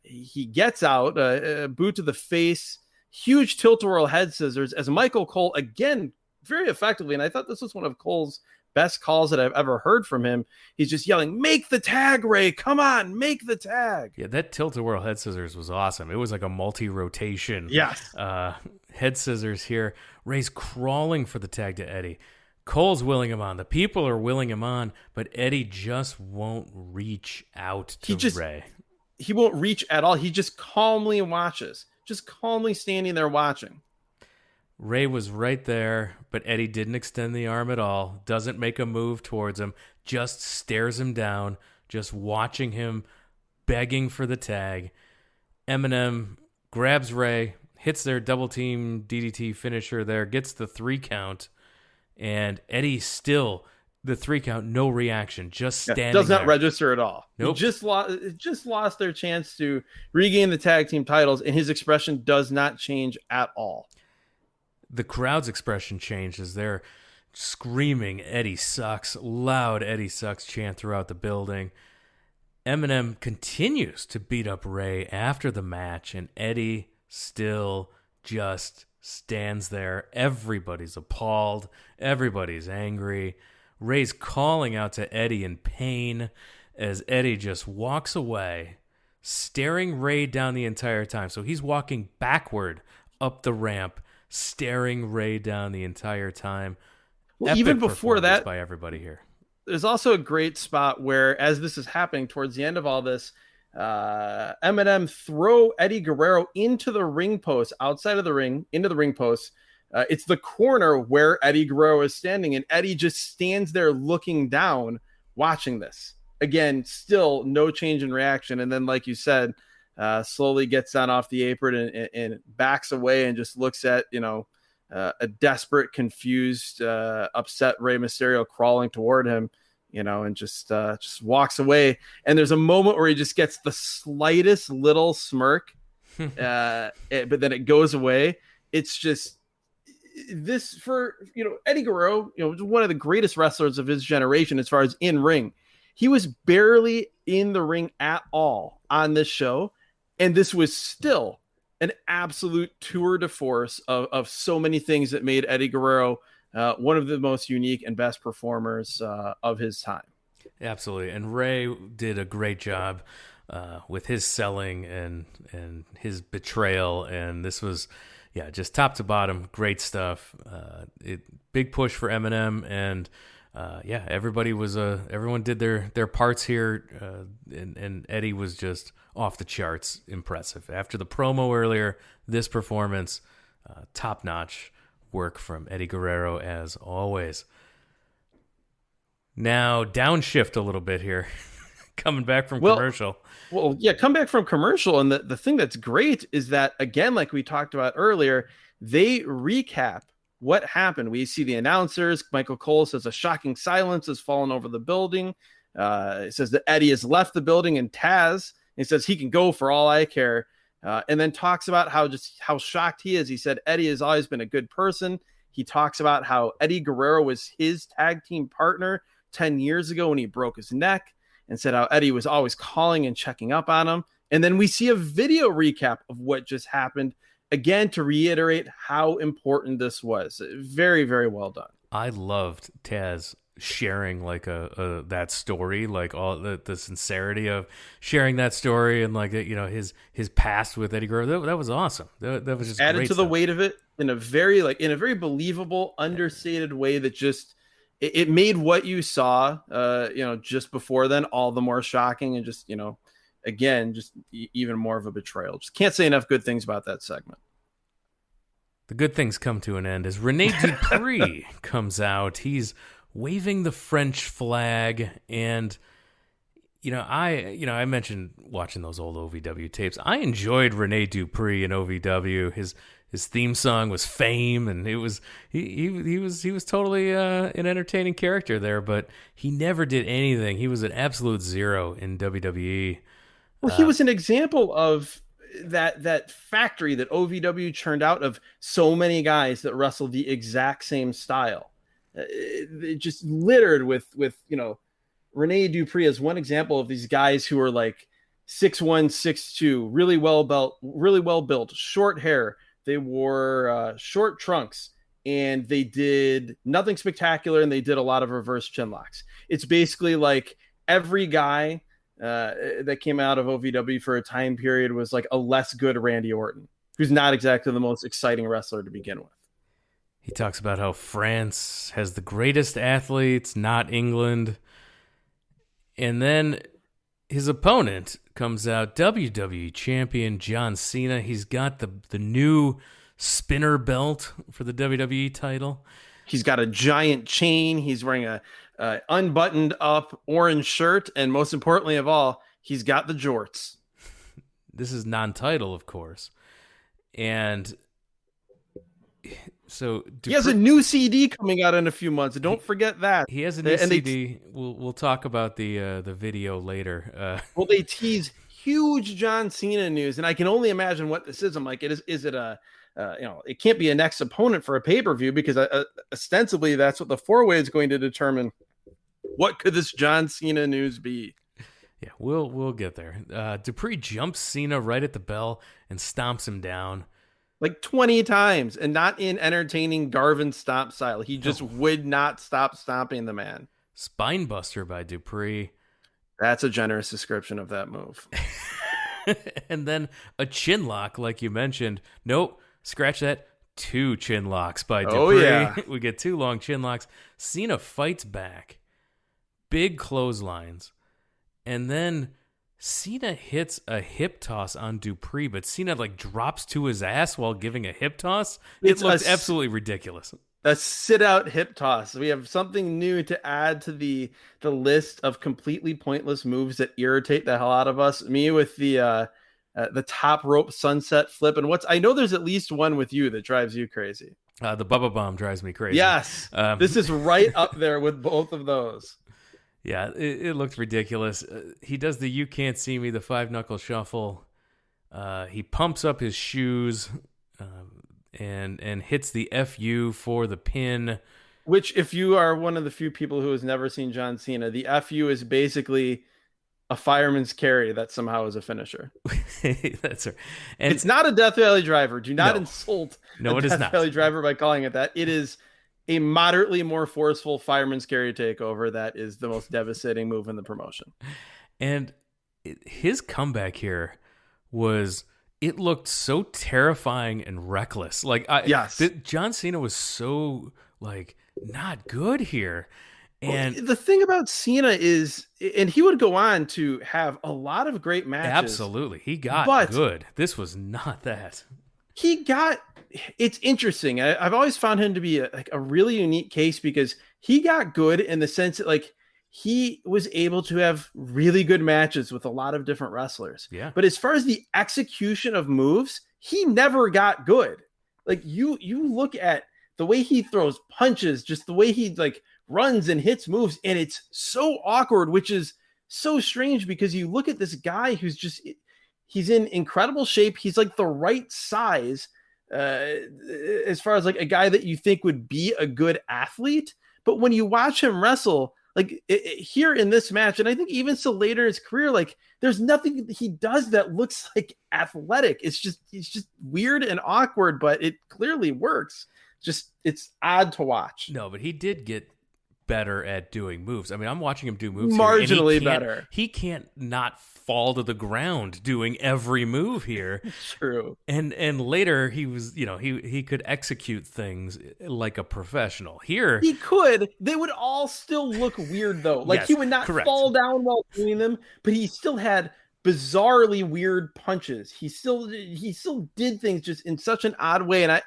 He gets out, a boot to the face, huge tilt-a-whirl head scissors as Michael Cole, again, very effectively, and I thought this was one of Cole's best calls that I've ever heard from him. He's just yelling, "Make the tag, Ray! Come on, make the tag!" Yeah, that tilt-a-whirl head scissors was awesome. It was like a multi-rotation. Yes. Head scissors here. Ray's crawling for the tag to Eddie. Cole's willing him on. The people are willing him on, but Eddie just won't reach out to Ray. He won't reach at all. He just calmly watches, just calmly standing there watching. Ray was right there, but Eddie didn't extend the arm at all, doesn't make a move towards him, just stares him down, just watching him, begging for the tag. Eminem grabs Ray, hits their double team DDT finisher there, gets the 3 count, and Eddie still, the 3 count, no reaction, just standing does not there. register at all. Nope. He just lost their chance to regain the tag team titles, and his expression does not change at all. The crowd's expression changed as they're screaming, "Eddie sucks," loud "Eddie sucks" chant throughout the building. Eminem continues to beat up Ray after the match, and Eddie still just stands there. Everybody's appalled. Everybody's angry. Ray's calling out to Eddie in pain as Eddie just walks away, staring Ray down the entire time. So he's walking backward up the ramp, staring Ray down the entire time. Well, even before that, by everybody here. There's also a great spot where, as this is happening towards the end of all this, Eminem throw Eddie Guerrero into the ring post, outside of the ring, into the ring post. It's the corner where Eddie Guerrero is standing, and Eddie just stands there looking down, watching this. Again, still no change in reaction. And then, like you said, slowly gets down off the apron and backs away and just looks at, a desperate, confused, upset Rey Mysterio crawling toward him, and just walks away. And there's a moment where he just gets the slightest little smirk, but then it goes away. It's just this for, Eddie Guerrero, one of the greatest wrestlers of his generation as far as in ring. He was barely in the ring at all on this show. And this was still an absolute tour de force of so many things that made Eddie Guerrero one of the most unique and best performers of his time. Absolutely. And Ray did a great job with his selling and his betrayal. And this was, just top to bottom, great stuff. Big push for Eminem. And everyone did their parts here. And Eddie was just off the charts impressive. After the promo earlier, this performance, top-notch work from Eddie Guerrero as always. Now, downshift a little bit here. Coming back from commercial. Well, yeah, come back from commercial. And the thing that's great is that, again, like we talked about earlier, they recap what happened. We see the announcers. Michael Cole says a shocking silence has fallen over the building. It says that Eddie has left the building, and Taz He says he can go for all I care. And then talks about how shocked he is. He said Eddy has always been a good person. He talks about how Eddie Guerrero was his tag team partner 10 years ago when he broke his neck, and said how Eddy was always calling and checking up on him. And then we see a video recap of what just happened, again, to reiterate how important this was. Very, very well done. I loved Taz sharing like that story, like all the sincerity of sharing that story, and like his past with Eddie Guerrero. That was awesome. That was just added great to stuff. the weight of it in a very believable, understated way that just it made what you saw just before then all the more shocking, and just again just even more of a betrayal. Just can't say enough good things about that segment. The good things come to an end as Renee Dupree comes out. He's waving the French flag, and I mentioned watching those old OVW tapes. I enjoyed Renee Dupree in OVW. His theme song was Fame, and it was he was totally an entertaining character there, but he never did anything. He was an absolute zero in WWE. Well, he was an example of that factory that OVW churned out of so many guys that wrestled the exact same style. It just littered with Renee Dupree as one example of these guys who are like 6'1", 6'2", really well built, short hair. They wore short trunks, and they did nothing spectacular, and they did a lot of reverse chin locks. It's basically like every guy that came out of OVW for a time period was like a less good Randy Orton, who's not exactly the most exciting wrestler to begin with. He talks about how France has the greatest athletes, not England. And then his opponent comes out, WWE champion John Cena. He's got the new spinner belt for the WWE title. He's got a giant chain. He's wearing a unbuttoned up orange shirt. And most importantly of all, he's got the jorts. This is non-title, of course. And so Dupree, he has a new CD coming out in a few months. Don't forget that. He has a new CD. We'll talk about the video later. Well, they tease huge John Cena news, and I can only imagine what this is. I'm like, is it a it can't be a next opponent for a pay-per-view, because ostensibly that's what the four-way is going to determine. What could this John Cena news be? Yeah, we'll get there. Dupree jumps Cena right at the bell and stomps him down like 20 times, and not in entertaining Garvin stomp style. He just would not stop stomping the man. Spinebuster by Dupree. That's a generous description of that move. And then a chin lock, like you mentioned. Nope, scratch that. 2 chin locks by Dupree. Oh, yeah. We get 2 long chin locks. Cena fights back. Big clotheslines. And then Cena hits a hip toss on Dupree, but Cena drops to his ass while giving a hip toss. It looks absolutely ridiculous. A sit-out hip toss. We have something new to add to the list of completely pointless moves that irritate the hell out of us. Me with the top rope sunset flip, and I know there's at least one with you that drives you crazy. The Bubba Bomb drives me crazy. Yes, this is right up there with both of those. Yeah, it looked ridiculous. He does the "You Can't See Me," the 5-knuckle shuffle. He pumps up his shoes and hits the FU for the pin. Which, if you are one of the few people who has never seen John Cena, the FU is basically a fireman's carry that somehow is a finisher. That's right. And it's not a Death Valley driver. Do not insult a Death is not. Valley driver by calling it that. It is a moderately more forceful fireman's carry takeover that is the most devastating move in the promotion. And his comeback here it looked so terrifying and reckless. Yes. John Cena was so not good here. And the thing about Cena is, and he would go on to have a lot of great matches. Absolutely. He got good. This was not that. It's interesting. I've always found him to be a really unique case, because he got good in the sense that he was able to have really good matches with a lot of different wrestlers. Yeah. But as far as the execution of moves, he never got good. You look at the way he throws punches, just the way he runs and hits moves, and it's so awkward, which is so strange because you look at this guy who's he's in incredible shape. He's like the right size as far as like a guy that you think would be a good athlete. But when you watch him wrestle, like here in this match, and I think even so later in his career, like there's nothing he does that looks like athletic. It's just weird and awkward, but it clearly works. Just it's odd to watch. No, but he did get better at doing moves. I mean, I'm watching him do moves marginally here, better. He can't not fall to the ground doing every move here. True. And later he was, he could execute things like a professional. Here he could. They would all still look weird though. Like yes, he would not correct. fall down while doing them, but he still had bizarrely weird punches. He still did things just in such an odd way. And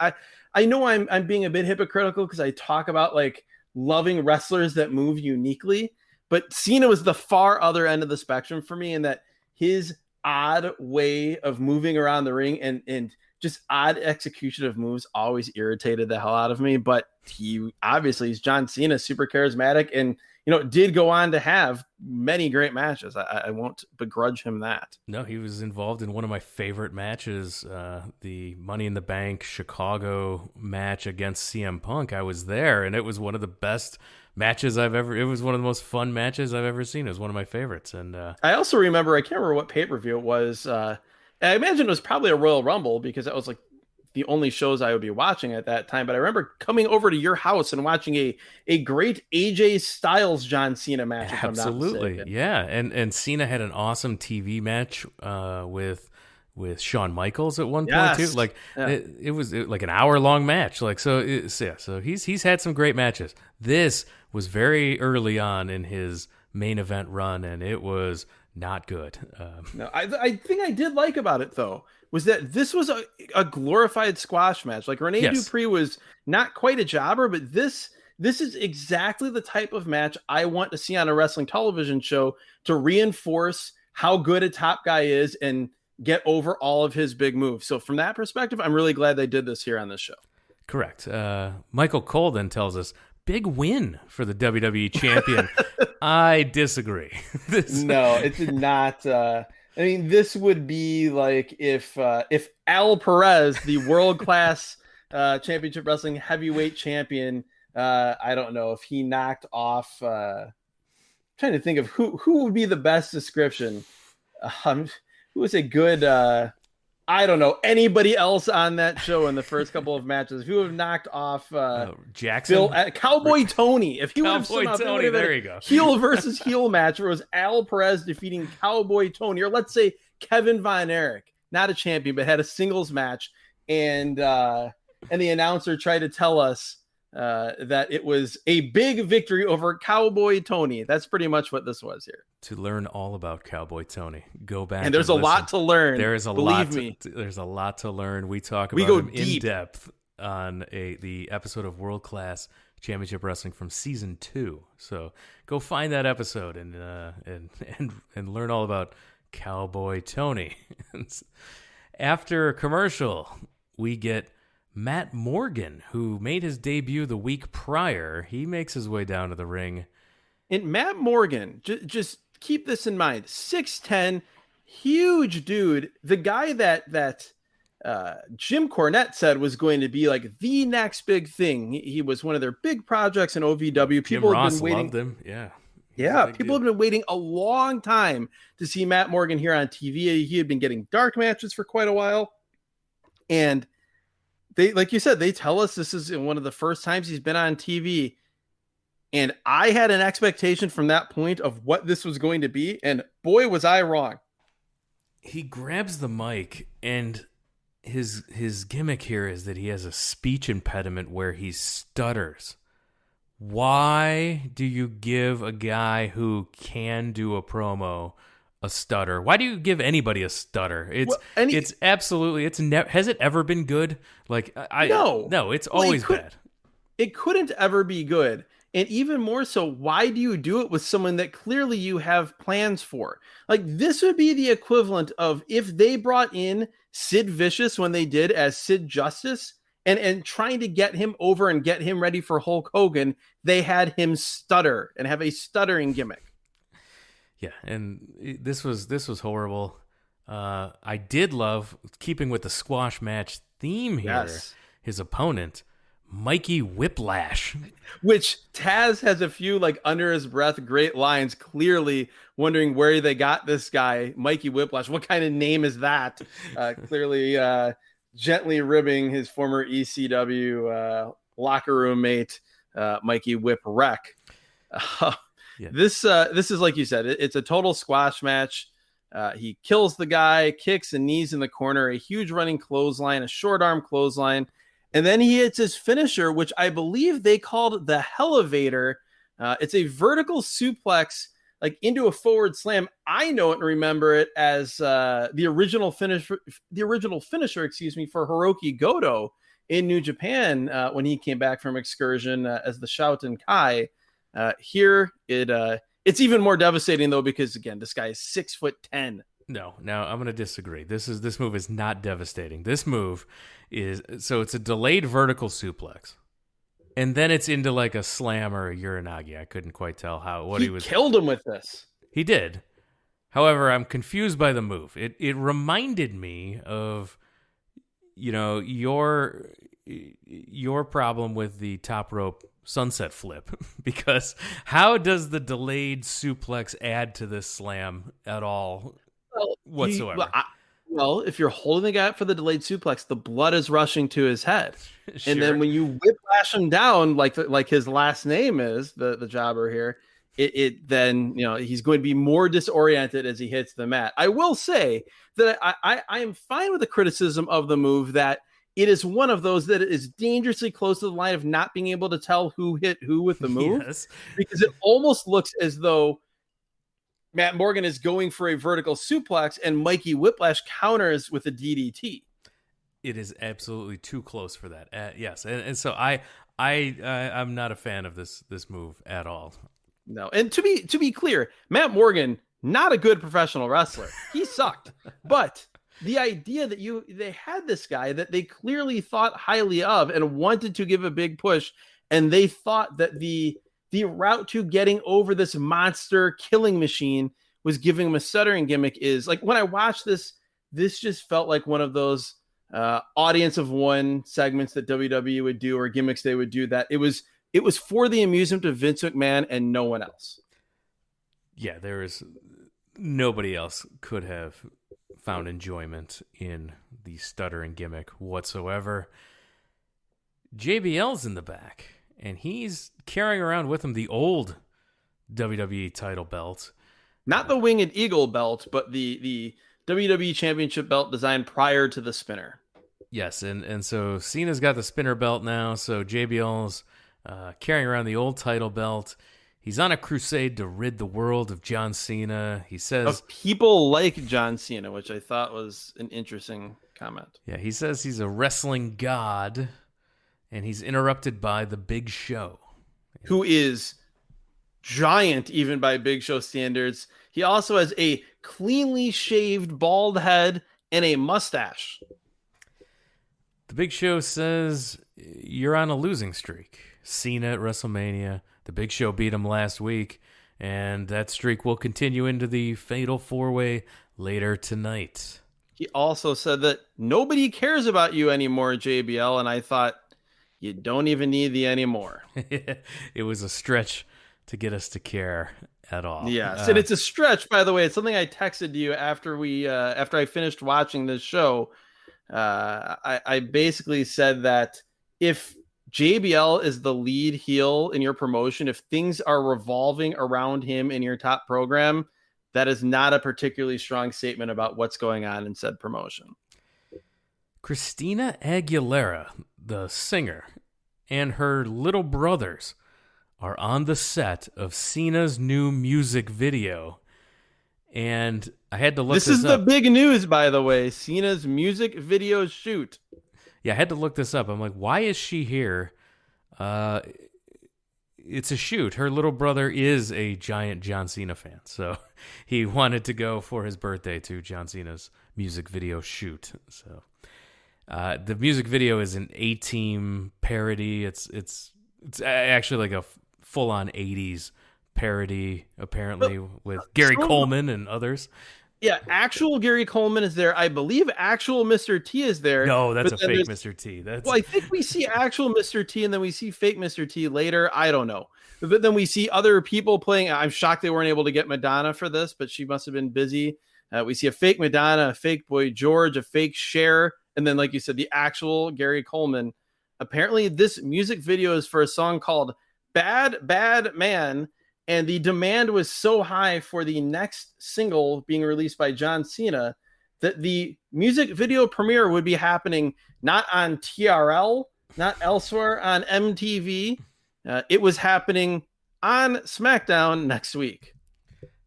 I know I'm being a bit hypocritical because I talk about like loving wrestlers that move uniquely, but Cena was the far other end of the spectrum for me in that his odd way of moving around the ring and just odd execution of moves always irritated the hell out of me. But he obviously is John Cena, super charismatic, and did go on to have many great matches. I won't begrudge him that. No, he was involved in one of my favorite matches, the Money in the Bank Chicago match against CM Punk. I was there, and it was one of the best matches it was one of the most fun matches I've ever seen. It was one of my favorites. And I also remember, I can't remember what pay-per-view it was. I imagine it was probably a Royal Rumble because that was like the only shows I would be watching at that time. But I remember coming over to your house and watching a great AJ Styles John Cena match. Absolutely. Yeah. And Cena had an awesome TV match with Shawn Michaels at one point too. Like it was like an hour-long match. Like so he's had some great matches. This was very early on in his main event run, and it was not good. No, I think I did like about it though was that this was a glorified squash match. Like Renee Dupree was not quite a jobber, but this is exactly the type of match I want to see on a wrestling television show to reinforce how good a top guy is and get over all of his big moves. So from that perspective, I'm really glad they did this here on this show. Correct. Michael Cole then tells us, big win for the WWE champion. I disagree. No, it did not. I mean, this would be like if Al Perez, the world-class championship wrestling heavyweight champion, I don't know if he knocked off. Trying to think of who would be the best description. Who was a good? I don't know, anybody else on that show in the first couple of matches who have knocked off Jackson, Cowboy Tony. If he would have Cowboy Tony, there you go. Heel versus heel match where it was Al Perez defeating Cowboy Tony, or let's say Kevin Von Erich, not a champion, but had a singles match, and the announcer tried to tell us that it was a big victory over Cowboy Tony. That's pretty much what this was here. To learn all about Cowboy Tony, go back. And there's a lot to learn. There is a lot. There's a lot to learn. We talk about him in depth on the episode of World Class Championship Wrestling from season 2. So go find that episode and learn all about Cowboy Tony. After a commercial, we get Matt Morgan, who made his debut the week prior. He makes his way down to the ring. And Matt Morgan, just keep this in mind, 6'10", huge dude. The guy that Jim Cornette said was going to be like the next big thing. He was one of their big projects in OVW. People Jim have Ross been waiting. loved him. Yeah. Yeah, people have been waiting a long time to see Matt Morgan here on TV. He had been getting dark matches for quite a while. And they, like you said, they tell us this is one of the first times he's been on TV. And I had an expectation from that point of what this was going to be. And boy, was I wrong. He grabs the mic, and his gimmick here is that he has a speech impediment where he stutters. Why do you give a guy who can do a promo a stutter? Why do you give anybody a stutter? It's absolutely, has it ever been good? Like no, it's always bad. It couldn't ever be good. And even more so, why do you do it with someone that clearly you have plans for? Like, this would be the equivalent of if they brought in Sid Vicious when they did as Sid Justice and trying to get him over and get him ready for Hulk Hogan, they had him stutter and have a stuttering gimmick. Yeah, and this was horrible. I did love, keeping with the squash match theme here, Yes. his opponent, Mikey Whiplash. Which Taz has a few like under his breath great lines, clearly wondering where they got this guy, Mikey Whiplash. What kind of name is that? Clearly gently ribbing his former ECW locker room mate, Mikey Whipwreck. Yeah. This is like you said, it's a total squash match. He kills the guy, kicks and knees in the corner, a huge running clothesline, a short arm clothesline. And then he hits his finisher, which I believe they called the Hellevator. It's a vertical suplex, like into a forward slam. I know it and remember it as the original finisher, for Hiroki Goto in New Japan when he came back from excursion as the Shouten Kai. Here, it's even more devastating though because again, this guy is 6'10". No, I'm going to disagree. This move is not devastating. This move is, so it's a delayed vertical suplex, and then it's into like a slam or a uranagi. I couldn't quite tell what he was. Killed him with this. He did. However, I'm confused by the move. It reminded me of, your problem with the top rope sunset flip, because how does the delayed suplex add to this slam at all? Whatsoever. Well, if you're holding the guy up for the delayed suplex, the blood is rushing to his head. Sure. And then when you whiplash him down, like his last name is, the jobber here, it then, he's going to be more disoriented as he hits the mat. I will say that I am fine with the criticism of the move, that it is one of those that is dangerously close to the line of not being able to tell who hit who with the move. Yes. Because it almost looks as though Matt Morgan is going for a vertical suplex and Mikey Whiplash counters with a DDT. It is absolutely too close for that. Yes, and so I'm not a fan of this move at all. No, and to be clear, Matt Morgan, not a good professional wrestler. He sucked. But the idea that they had this guy that they clearly thought highly of and wanted to give a big push, and they thought that the route to getting over this monster killing machine was giving him a stuttering gimmick, is like, when I watched this just felt like one of those audience of one segments that WWE would do, or gimmicks they would do, that it was for the amusement of Vince McMahon and no one else. Yeah, there is nobody else could have found enjoyment in the stuttering gimmick whatsoever. JBL's in the back, and he's carrying around with him the old WWE title belt. Not the Winged Eagle belt, but the WWE Championship belt designed prior to the spinner. Yes, and so Cena's got the spinner belt now, so JBL's carrying around the old title belt. He's on a crusade to rid the world of John Cena. He says... Of people like John Cena, which I thought was an interesting comment. Yeah, he says he's a wrestling god, and he's interrupted by the Big Show, who is giant even by Big Show standards. He also has a cleanly shaved bald head and a mustache. The Big Show says, you're on a losing streak. Cena at WrestleMania. The Big Show beat him last week, and that streak will continue into the Fatal 4-Way later tonight. He also said that nobody cares about you anymore, JBL, and I thought, you don't even need the anymore. It was a stretch to get us to care at all. Yes, and it's a stretch, by the way. It's something I texted you after I finished watching this show. I basically said that if JBL is the lead heel in your promotion, if things are revolving around him in your top program, that is not a particularly strong statement about what's going on in said promotion. Christina Aguilera, the singer, and her little brothers are on the set of Cena's new music video. And I had to look this up. This is the big news, by the way. Cena's music video shoot. Yeah, I had to look this up. I'm like, why is she here? It's a shoot. Her little brother is a giant John Cena fan, so he wanted to go for his birthday to John Cena's music video shoot. So the music video is an A-Team parody. It's actually like a full-on 80s parody, apparently, with Gary Coleman and others. Yeah, actual Gary Coleman is there. I believe actual Mr. T is there. No, that's a fake Mr. T. Well, I think we see actual Mr. T and then we see fake Mr. T later. I don't know. But then we see other people playing. I'm shocked they weren't able to get Madonna for this, but she must have been busy. We see a fake Madonna, a fake Boy George, a fake Cher, and then, like you said, the actual Gary Coleman. Apparently, this music video is for a song called Bad, Bad Man, and the demand was so high for the next single being released by John Cena that the music video premiere would be happening not on TRL, not elsewhere on MTV. It was happening on SmackDown next week.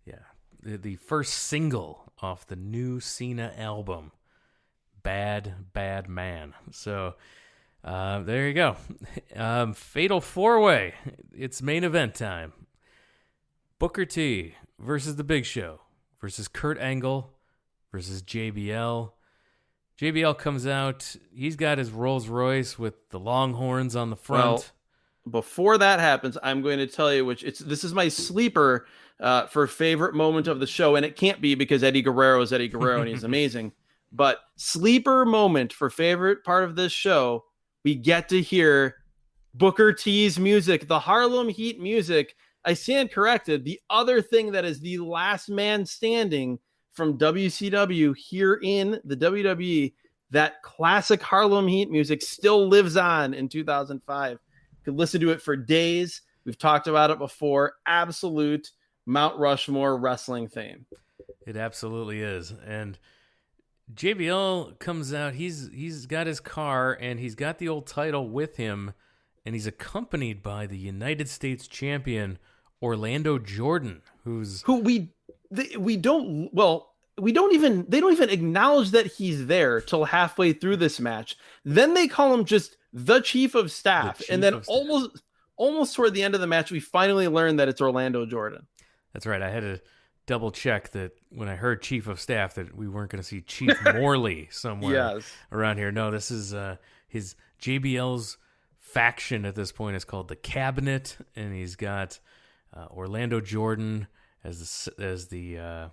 Yeah, the first single off the new Cena album, Bad, Bad Man. So there you go. Fatal 4-Way. It's main event time. Booker T versus The Big Show versus Kurt Angle versus JBL. JBL comes out. He's got his Rolls Royce with the long horns on the front. Well, before that happens, I'm going to tell you this is my sleeper for favorite moment of the show, and it can't be because Eddie Guerrero is Eddie Guerrero and he's amazing. But sleeper moment for favorite part of this show, we get to hear Booker T's music, the Harlem Heat music. I stand corrected. The other thing that is the last man standing from WCW here in the WWE, that classic Harlem Heat music still lives on in 2005. You could listen to it for days. We've talked about it before. Absolute Mount Rushmore wrestling theme. It absolutely is. And JBL comes out. He's got his car and he's got the old title with him, and he's accompanied by the United States champion Orlando Jordan, they don't even acknowledge that he's there till halfway through this match. Then they call him just the Chief of Staff, and then almost toward the end of the match, we finally learn that it's Orlando Jordan. That's right. I had to double check that when I heard Chief of Staff that we weren't going to see Chief Morley somewhere around here. No, this is his JBL's faction at this point is called the Cabinet, and he's got Orlando Jordan as the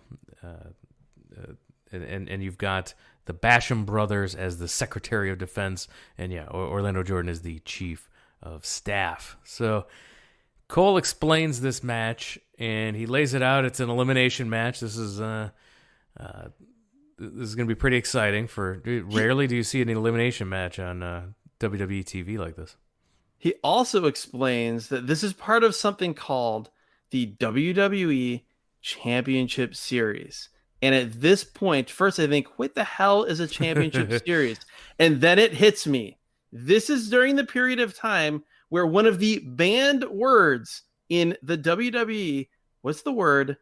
and you've got the Basham brothers as the Secretary of Defense, and Orlando Jordan is the Chief of Staff. So Cole explains this match, and he lays it out. It's an elimination match. This is going to be pretty exciting. Rarely do you see an elimination match on WWE TV like this. He also explains that this is part of something called the WWE Championship Series. And at this point, first I think, what the hell is a championship series? And then it hits me. This is during the period of time where one of the banned words in the WWE was the word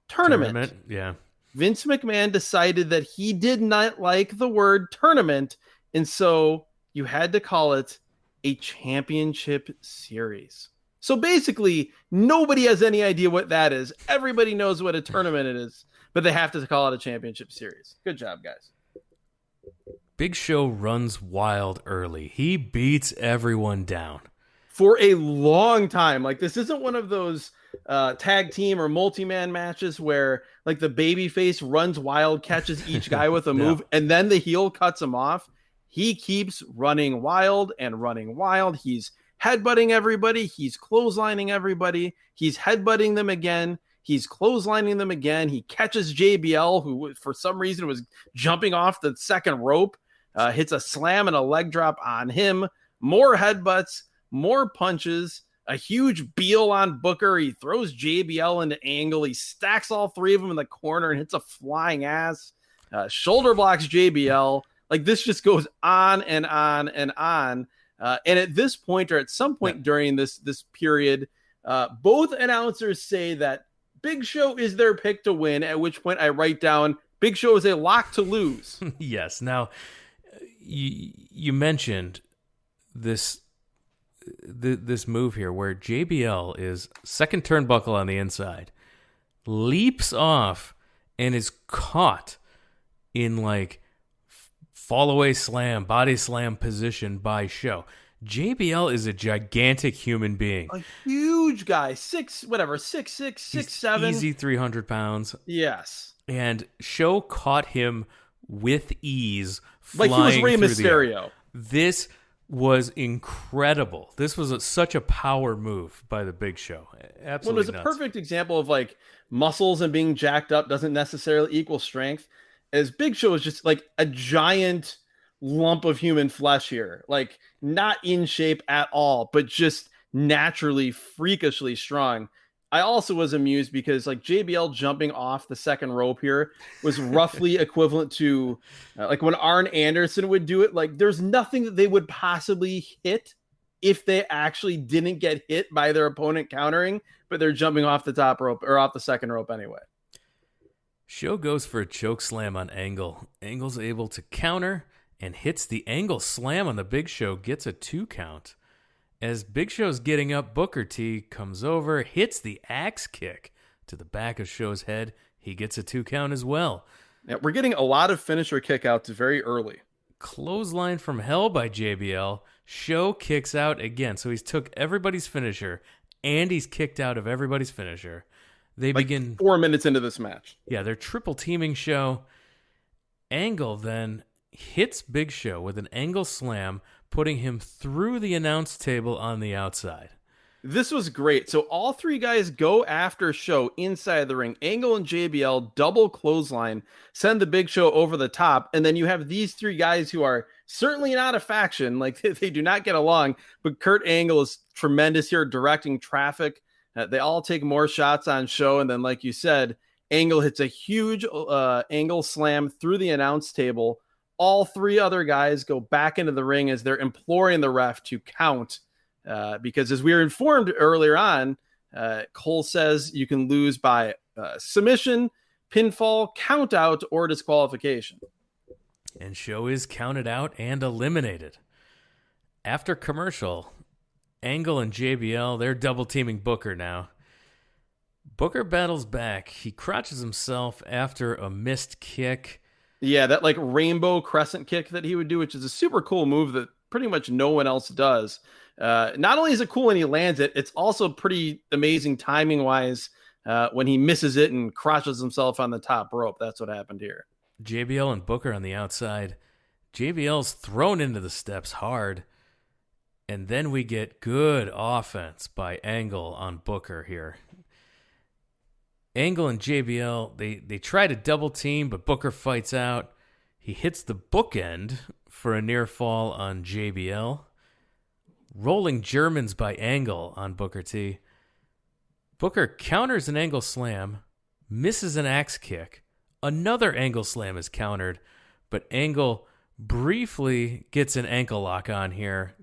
tournament. Yeah. Vince McMahon decided that he did not like the word tournament, and so you had to call it a championship series. So basically, nobody has any idea what that is. Everybody knows what a tournament it is, but they have to call it a championship series. Good job, guys. Big Show runs wild early. He beats everyone down. For a long time. Like, this isn't one of those tag team or multi-man matches where, like, the babyface runs wild, catches each guy with a move, and then the heel cuts him off. He keeps running wild and running wild. He's headbutting everybody. He's clotheslining everybody. He's headbutting them again. He's clotheslining them again. He catches JBL, who for some reason was jumping off the second rope, hits a slam and a leg drop on him. More headbutts, more punches, a huge Beal on Booker. He throws JBL into Angle. He stacks all three of them in the corner and hits a flying ass. Shoulder blocks JBL. Like, this just goes on and on and on. And at this point, or at some point during this period, both announcers say that Big Show is their pick to win, at which point I write down Big Show is a lock to lose. Yes. Now, you mentioned this move here where JBL is second turnbuckle on the inside, leaps off, and is caught in, like, fall away slam, body slam position by Show. JBL is a gigantic human being. A huge guy, 6'6", 6'7". Easy 300 pounds. Yes. And Show caught him with ease, Like he was flying Rey through the air. Mysterio. This was incredible. This was such a power move by the Big Show. Absolutely Well, it was nuts. a perfect example of like muscles and being jacked up doesn't necessarily equal strength. As Big Show is just like a giant lump of human flesh here, like not in shape at all, but just naturally freakishly strong. I also was amused because like JBL jumping off the second rope here was roughly equivalent to like when Arn Anderson would do it. Like there's nothing that they would possibly hit if they actually didn't get hit by their opponent countering, but they're jumping off the top rope or off the second rope anyway. Show goes for a choke slam on Angle. Angle's able to counter and hits the Angle slam on the Big Show, gets a 2 count. As Big Show's getting up, Booker T comes over, hits the axe kick to the back of Show's head. He gets a 2 count as well. Yeah, we're getting a lot of finisher kickouts very early. Clothesline from hell by JBL. Show kicks out again. So he's took everybody's finisher and he's kicked out of everybody's finisher. They like begin 4 minutes into this match. Yeah, they're triple teaming Show. Angle then hits Big Show with an angle slam, putting him through the announce table on the outside. This was great. So all three guys go after Show inside the ring. Angle and JBL double clothesline, send the Big Show over the top, and then you have these three guys who are certainly not a faction. Like they do not get along, but Kurt Angle is tremendous here directing traffic. They all take more shots on Show, and then like you said, Angle hits a huge angle slam through the announce table. All three other guys go back into the ring as they're imploring the ref to count. Because as we were informed earlier on, Cole says you can lose by submission, pinfall, count out, or disqualification. And Show is counted out and eliminated. After commercial, Angle and JBL, they're double teaming Booker now. Booker battles back. He crotches himself after a missed kick. Yeah, that like rainbow crescent kick that he would do, which is a super cool move that pretty much no one else does. Not only is it cool when he lands it, it's also pretty amazing timing wise when he misses it and crotches himself on the top rope. That's what happened here. JBL and Booker on the outside. JBL's thrown into the steps hard. And then we get good offense by Angle on Booker here. Angle and JBL, they try to double team, but Booker fights out. He hits the bookend for a near fall on JBL. Rolling Germans by Angle on Booker T. Booker counters an Angle slam, misses an axe kick. Another Angle slam is countered, but Angle briefly gets an ankle lock on here.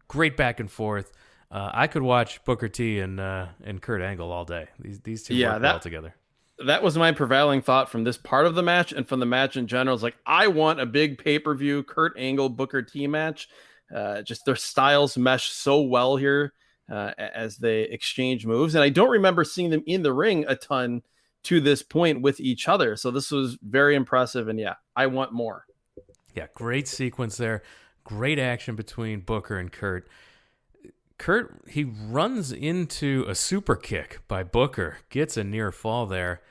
Great back and forth. I could watch Booker T and Kurt Angle all day. These two work well together. That was my prevailing thought from this part of the match and from the match in general. It's like, I want a big pay-per-view Kurt Angle Booker T match. Just their styles mesh so well here as they exchange moves. And I don't remember seeing them in the ring a ton to this point with each other. So this was very impressive. And yeah, I want more. Yeah, great sequence there. Great action between Booker and Kurt. Kurt, he runs into a super kick by Booker, gets a near fall there.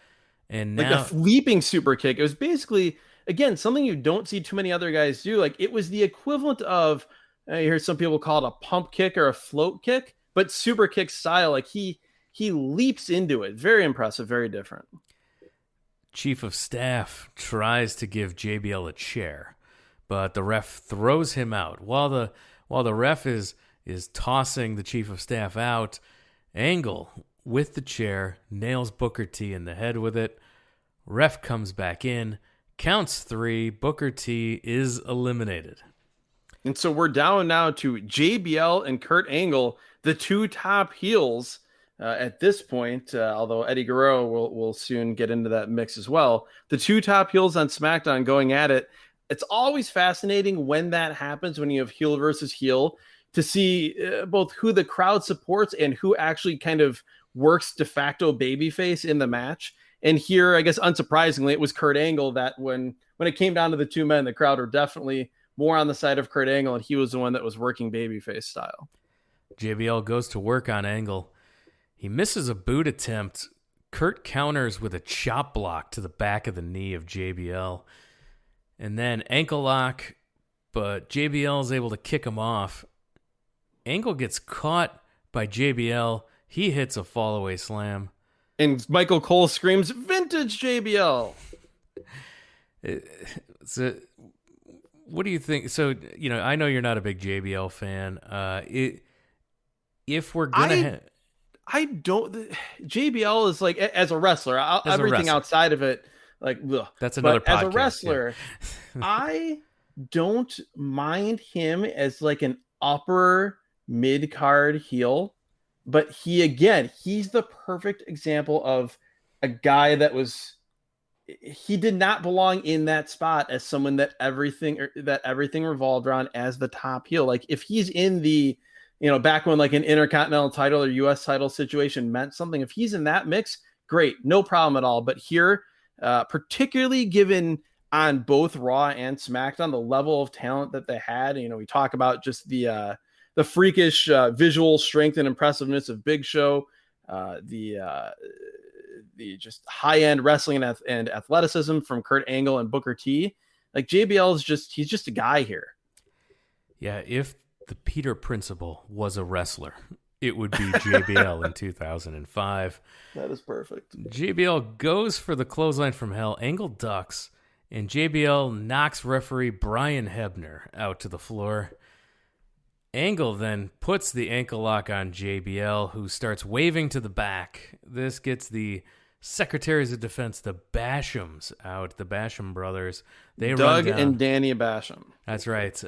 And now, like a leaping super kick. It was basically, again, something you don't see too many other guys do. Like it was the equivalent of, you hear some people call it a pump kick or a float kick, but super kick style. Like he leaps into it. Very impressive, very different. Chief of Staff tries to give JBL a chair, but the ref throws him out. While the ref is tossing the Chief of Staff out, Angle, with the chair, nails Booker T in the head with it. Ref comes back in, counts 3, Booker T is eliminated. And so we're down now to JBL and Kurt Angle, the two top heels at this point, although Eddie Guerrero will soon get into that mix as well. The two top heels on SmackDown going at it. It's always fascinating when that happens, when you have heel versus heel, to see both who the crowd supports and who actually kind of works de facto babyface in the match. And here, I guess, unsurprisingly, it was Kurt Angle that when it came down to the two men, the crowd were definitely more on the side of Kurt Angle, and he was the one that was working babyface style. JBL goes to work on Angle. He misses a boot attempt. Kurt counters with a chop block to the back of the knee of JBL. And then ankle lock, but JBL is able to kick him off. Angle gets caught by JBL. He hits a fallaway slam. And Michael Cole screams, "Vintage JBL!" So, what do you think? So, I know you're not a big JBL fan. If we're gonna, I don't. JBL is like, as a wrestler, everything outside of it, like, ugh. That's another podcast. As a wrestler, yeah. I don't mind him as like an upper mid card heel, but he's the perfect example of a guy that he did not belong in that spot as someone that everything revolved around as the top heel. Like, if he's in the, back when like an Intercontinental title or US title situation meant something, if he's in that mix, great, no problem at all. But here, particularly given on both Raw and SmackDown, the level of talent that they had, we talk about just the freakish visual strength and impressiveness of Big Show, the just high-end wrestling and athleticism from Kurt Angle and Booker T. Like, JBL he's just a guy here. Yeah, if the Peter Principle was a wrestler, it would be JBL in 2005. That is perfect. JBL goes for the clothesline from hell. Angle ducks, and JBL knocks referee Brian Hebner out to the floor. Angle then puts the ankle lock on JBL, who starts waving to the back. This gets the Secretaries of Defense, the Bashams, out. The Basham brothers. They Doug run down. And Danny Basham. That's right.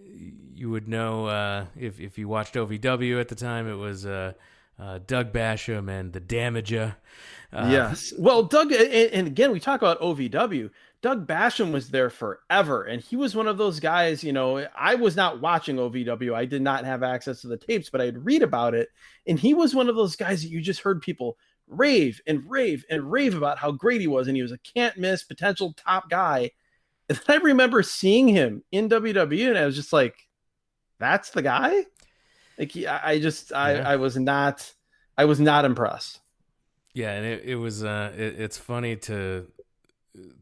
You would know if you watched OVW at the time, it was Doug Basham and the Damager. Yes. Well, Doug, and again, we talk about OVW. Doug Basham was there forever, and he was one of those guys, I was not watching OVW. I did not have access to the tapes, but I'd read about it, and he was one of those guys that you just heard people rave and rave and rave about how great he was, and he was a can't-miss potential top guy. And then I remember seeing him in WWE, and I was just like, that's the guy? Like, I was not impressed. Yeah, and it was it's funny to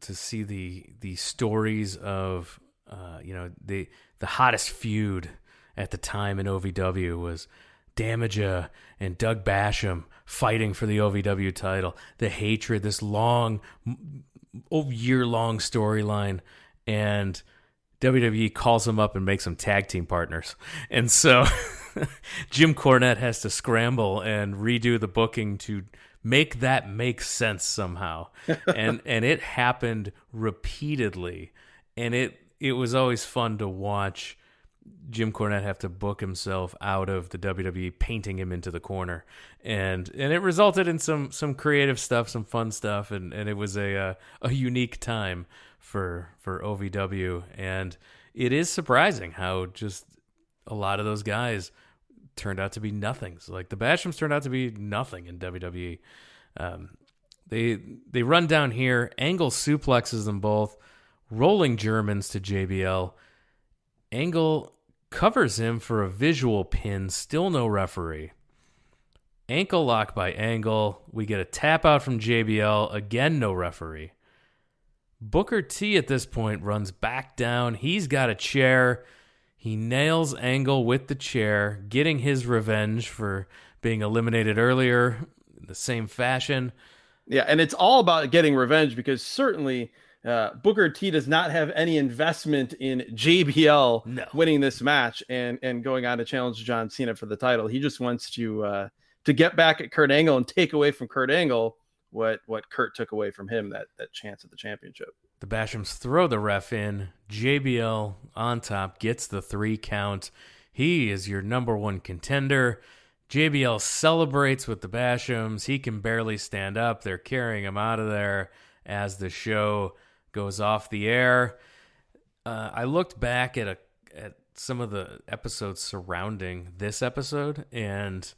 see the stories of the hottest feud at the time in OVW was Damager and Doug Basham fighting for the OVW title. The hatred, this long year-long storyline, and WWE calls them up and makes them tag team partners. And so Jim Cornette has to scramble and redo the booking to make that make sense somehow. and it happened repeatedly. And it was always fun to watch Jim Cornette have to book himself out of the WWE, painting him into the corner. And it resulted in some creative stuff, some fun stuff, and it was a unique time for OVW. And it is surprising how just a lot of those guys turned out to be nothings. Like, the Bashams turned out to be nothing in WWE. They run down here. Angle suplexes them both, rolling Germans to JBL. Angle covers him for a visual pin. Still no referee. Ankle lock by Angle. We get a tap out from JBL. Again, no referee. Booker T at this point runs back down. He's got a chair. He nails Angle with the chair, getting his revenge for being eliminated earlier in the same fashion. Yeah, and it's all about getting revenge, because certainly Booker T does not have any investment in JBL winning this match and going on to challenge John Cena for the title. He just wants to get back at Kurt Angle and take away from Kurt Angle what Kurt took away from him, that chance at the championship. The Bashams throw the ref in. JBL on top gets the 3 count. He is your number 1 contender. JBL celebrates with the Bashams. He can barely stand up. They're carrying him out of there as the show goes off the air. I looked back at some of the episodes surrounding this episode, and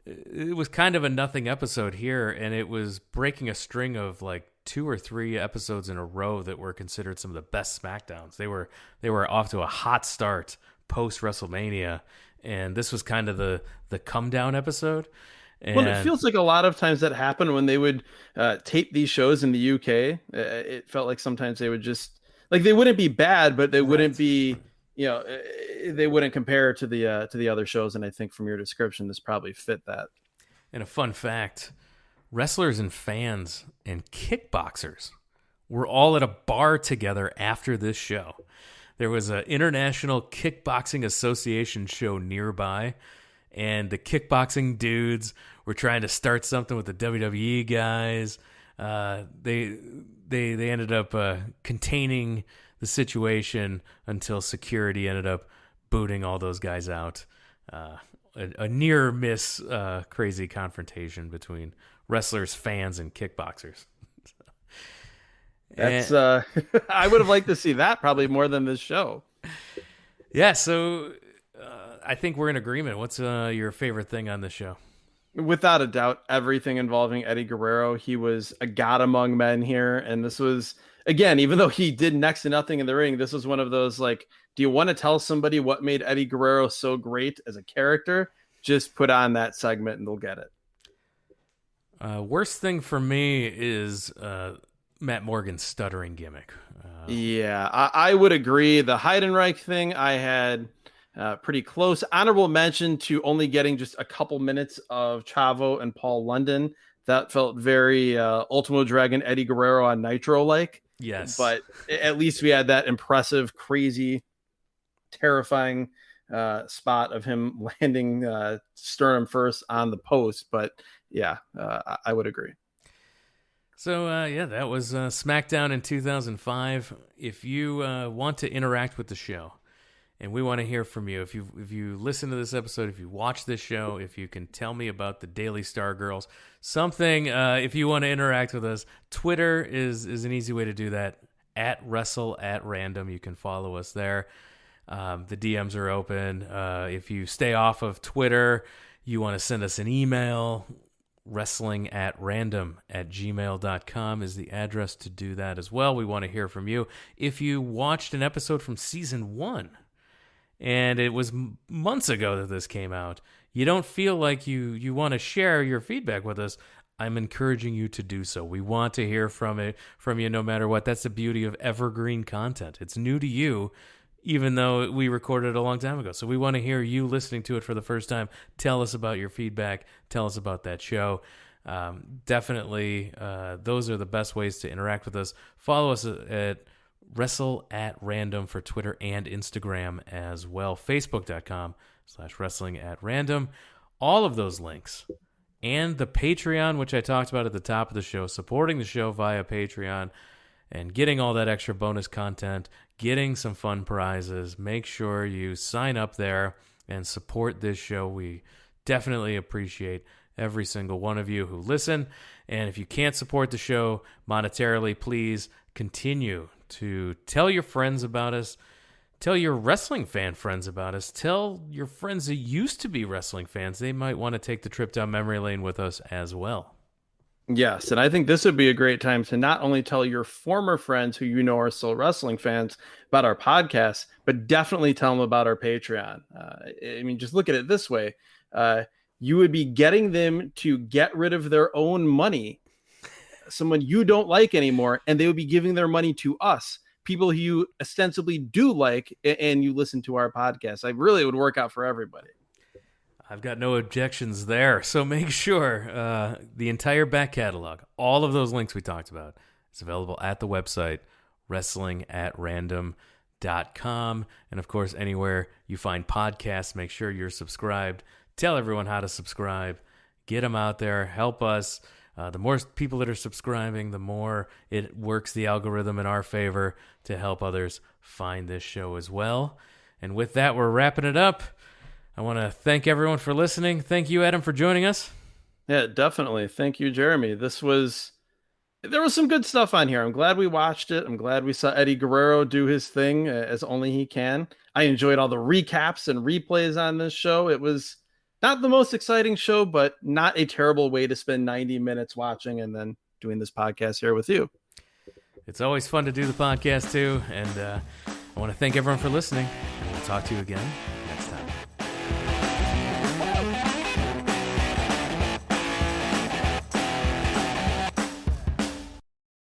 it was kind of a nothing episode here, and it was breaking a string of like 2 or 3 episodes in a row that were considered some of the best SmackDowns. They were off to a hot start post WrestleMania, and this was kind of the come down episode. And well, it feels like a lot of times that happened when they would tape these shows in the UK. It felt like sometimes they would just like they wouldn't be bad, but they wouldn't be, they wouldn't compare to the other shows. And I think from your description, this probably fit that. And a fun fact: wrestlers and fans and kickboxers were all at a bar together after this show. There was an International Kickboxing Association show nearby, and the kickboxing dudes were trying to start something with the WWE guys. They ended up containing the situation until security ended up booting all those guys out. A near miss crazy confrontation between wrestlers, fans, and kickboxers. That's I would have liked to see that probably more than this show. Yeah, so I think we're in agreement. What's your favorite thing on this show? Without a doubt, everything involving Eddie Guerrero. He was a god among men here, and this was, again, even though he did next to nothing in the ring, this was one of those, like, do you want to tell somebody what made Eddie Guerrero so great as a character? Just put on that segment and they'll get it. Worst thing for me is Matt Morgan's stuttering gimmick. Yeah, I would agree. The Heidenreich thing I had pretty close. Honorable mention to only getting just a couple minutes of Chavo and Paul London. That felt very Ultimo Dragon Eddie Guerrero on Nitro-like. Yes. But at least we had that impressive, crazy, terrifying spot of him landing sternum first on the post. But yeah, I would agree. So, that was SmackDown in 2005. If you want to interact with the show, and we want to hear from you, if you listen to this episode, if you watch this show, if you can tell me about the Daily Star Girls, something, if you want to interact with us, Twitter is an easy way to do that. @WrestleAtRandom. You can follow us there. The DMs are open. If you stay off of Twitter, you want to send us an email, wrestlingatrandom@gmail.com is the address to do that as well. We want to hear from you. If you watched an episode from season 1, and it was months ago that this came out, you don't feel like you want to share your feedback with us, I'm encouraging you to do so. We want to hear from you no matter what. That's the beauty of evergreen content. It's new to you, even though we recorded it a long time ago. So we want to hear you listening to it for the first time. Tell us about your feedback. Tell us about that show. Definitely, those are the best ways to interact with us. Follow us at WrestleAtRandom for Twitter and Instagram as well. Facebook.com/WrestlingAtRandom. All of those links. And the Patreon, which I talked about at the top of the show, supporting the show via Patreon and getting all that extra bonus content, getting some fun prizes. Make sure you sign up there and support this show. We definitely appreciate every single one of you who listen. And if you can't support the show monetarily, please continue to tell your friends about us. Tell your wrestling fan friends about us. Tell your friends who used to be wrestling fans. They might want to take the trip down memory lane with us as well. Yes, and I think this would be a great time to not only tell your former friends who you know are still wrestling fans about our podcast, but definitely tell them about our Patreon. I mean, just look at it this way. You would be getting them to get rid of their own money, someone you don't like anymore, and they would be giving their money to us, people who you ostensibly do like, and you listen to our podcast. I really would work out for everybody. I've got no objections there. So make sure the entire back catalog, all of those links we talked about, is available at the website, wrestlingatrandom.com. And of course, anywhere you find podcasts, make sure you're subscribed. Tell everyone how to subscribe. Get them out there. Help us. The more people that are subscribing, the more it works the algorithm in our favor to help others find this show as well. And with that, we're wrapping it up. I want to thank everyone for listening. Thank you, Adam, for joining us. Yeah, definitely. Thank you, Jeremy. There was some good stuff on here. I'm glad we watched it. I'm glad we saw Eddie Guerrero do his thing as only he can. I enjoyed all the recaps and replays on this show. It was not the most exciting show, but not a terrible way to spend 90 minutes watching and then doing this podcast here with you. It's always fun to do the podcast too, and I want to thank everyone for listening, and we'll talk to you again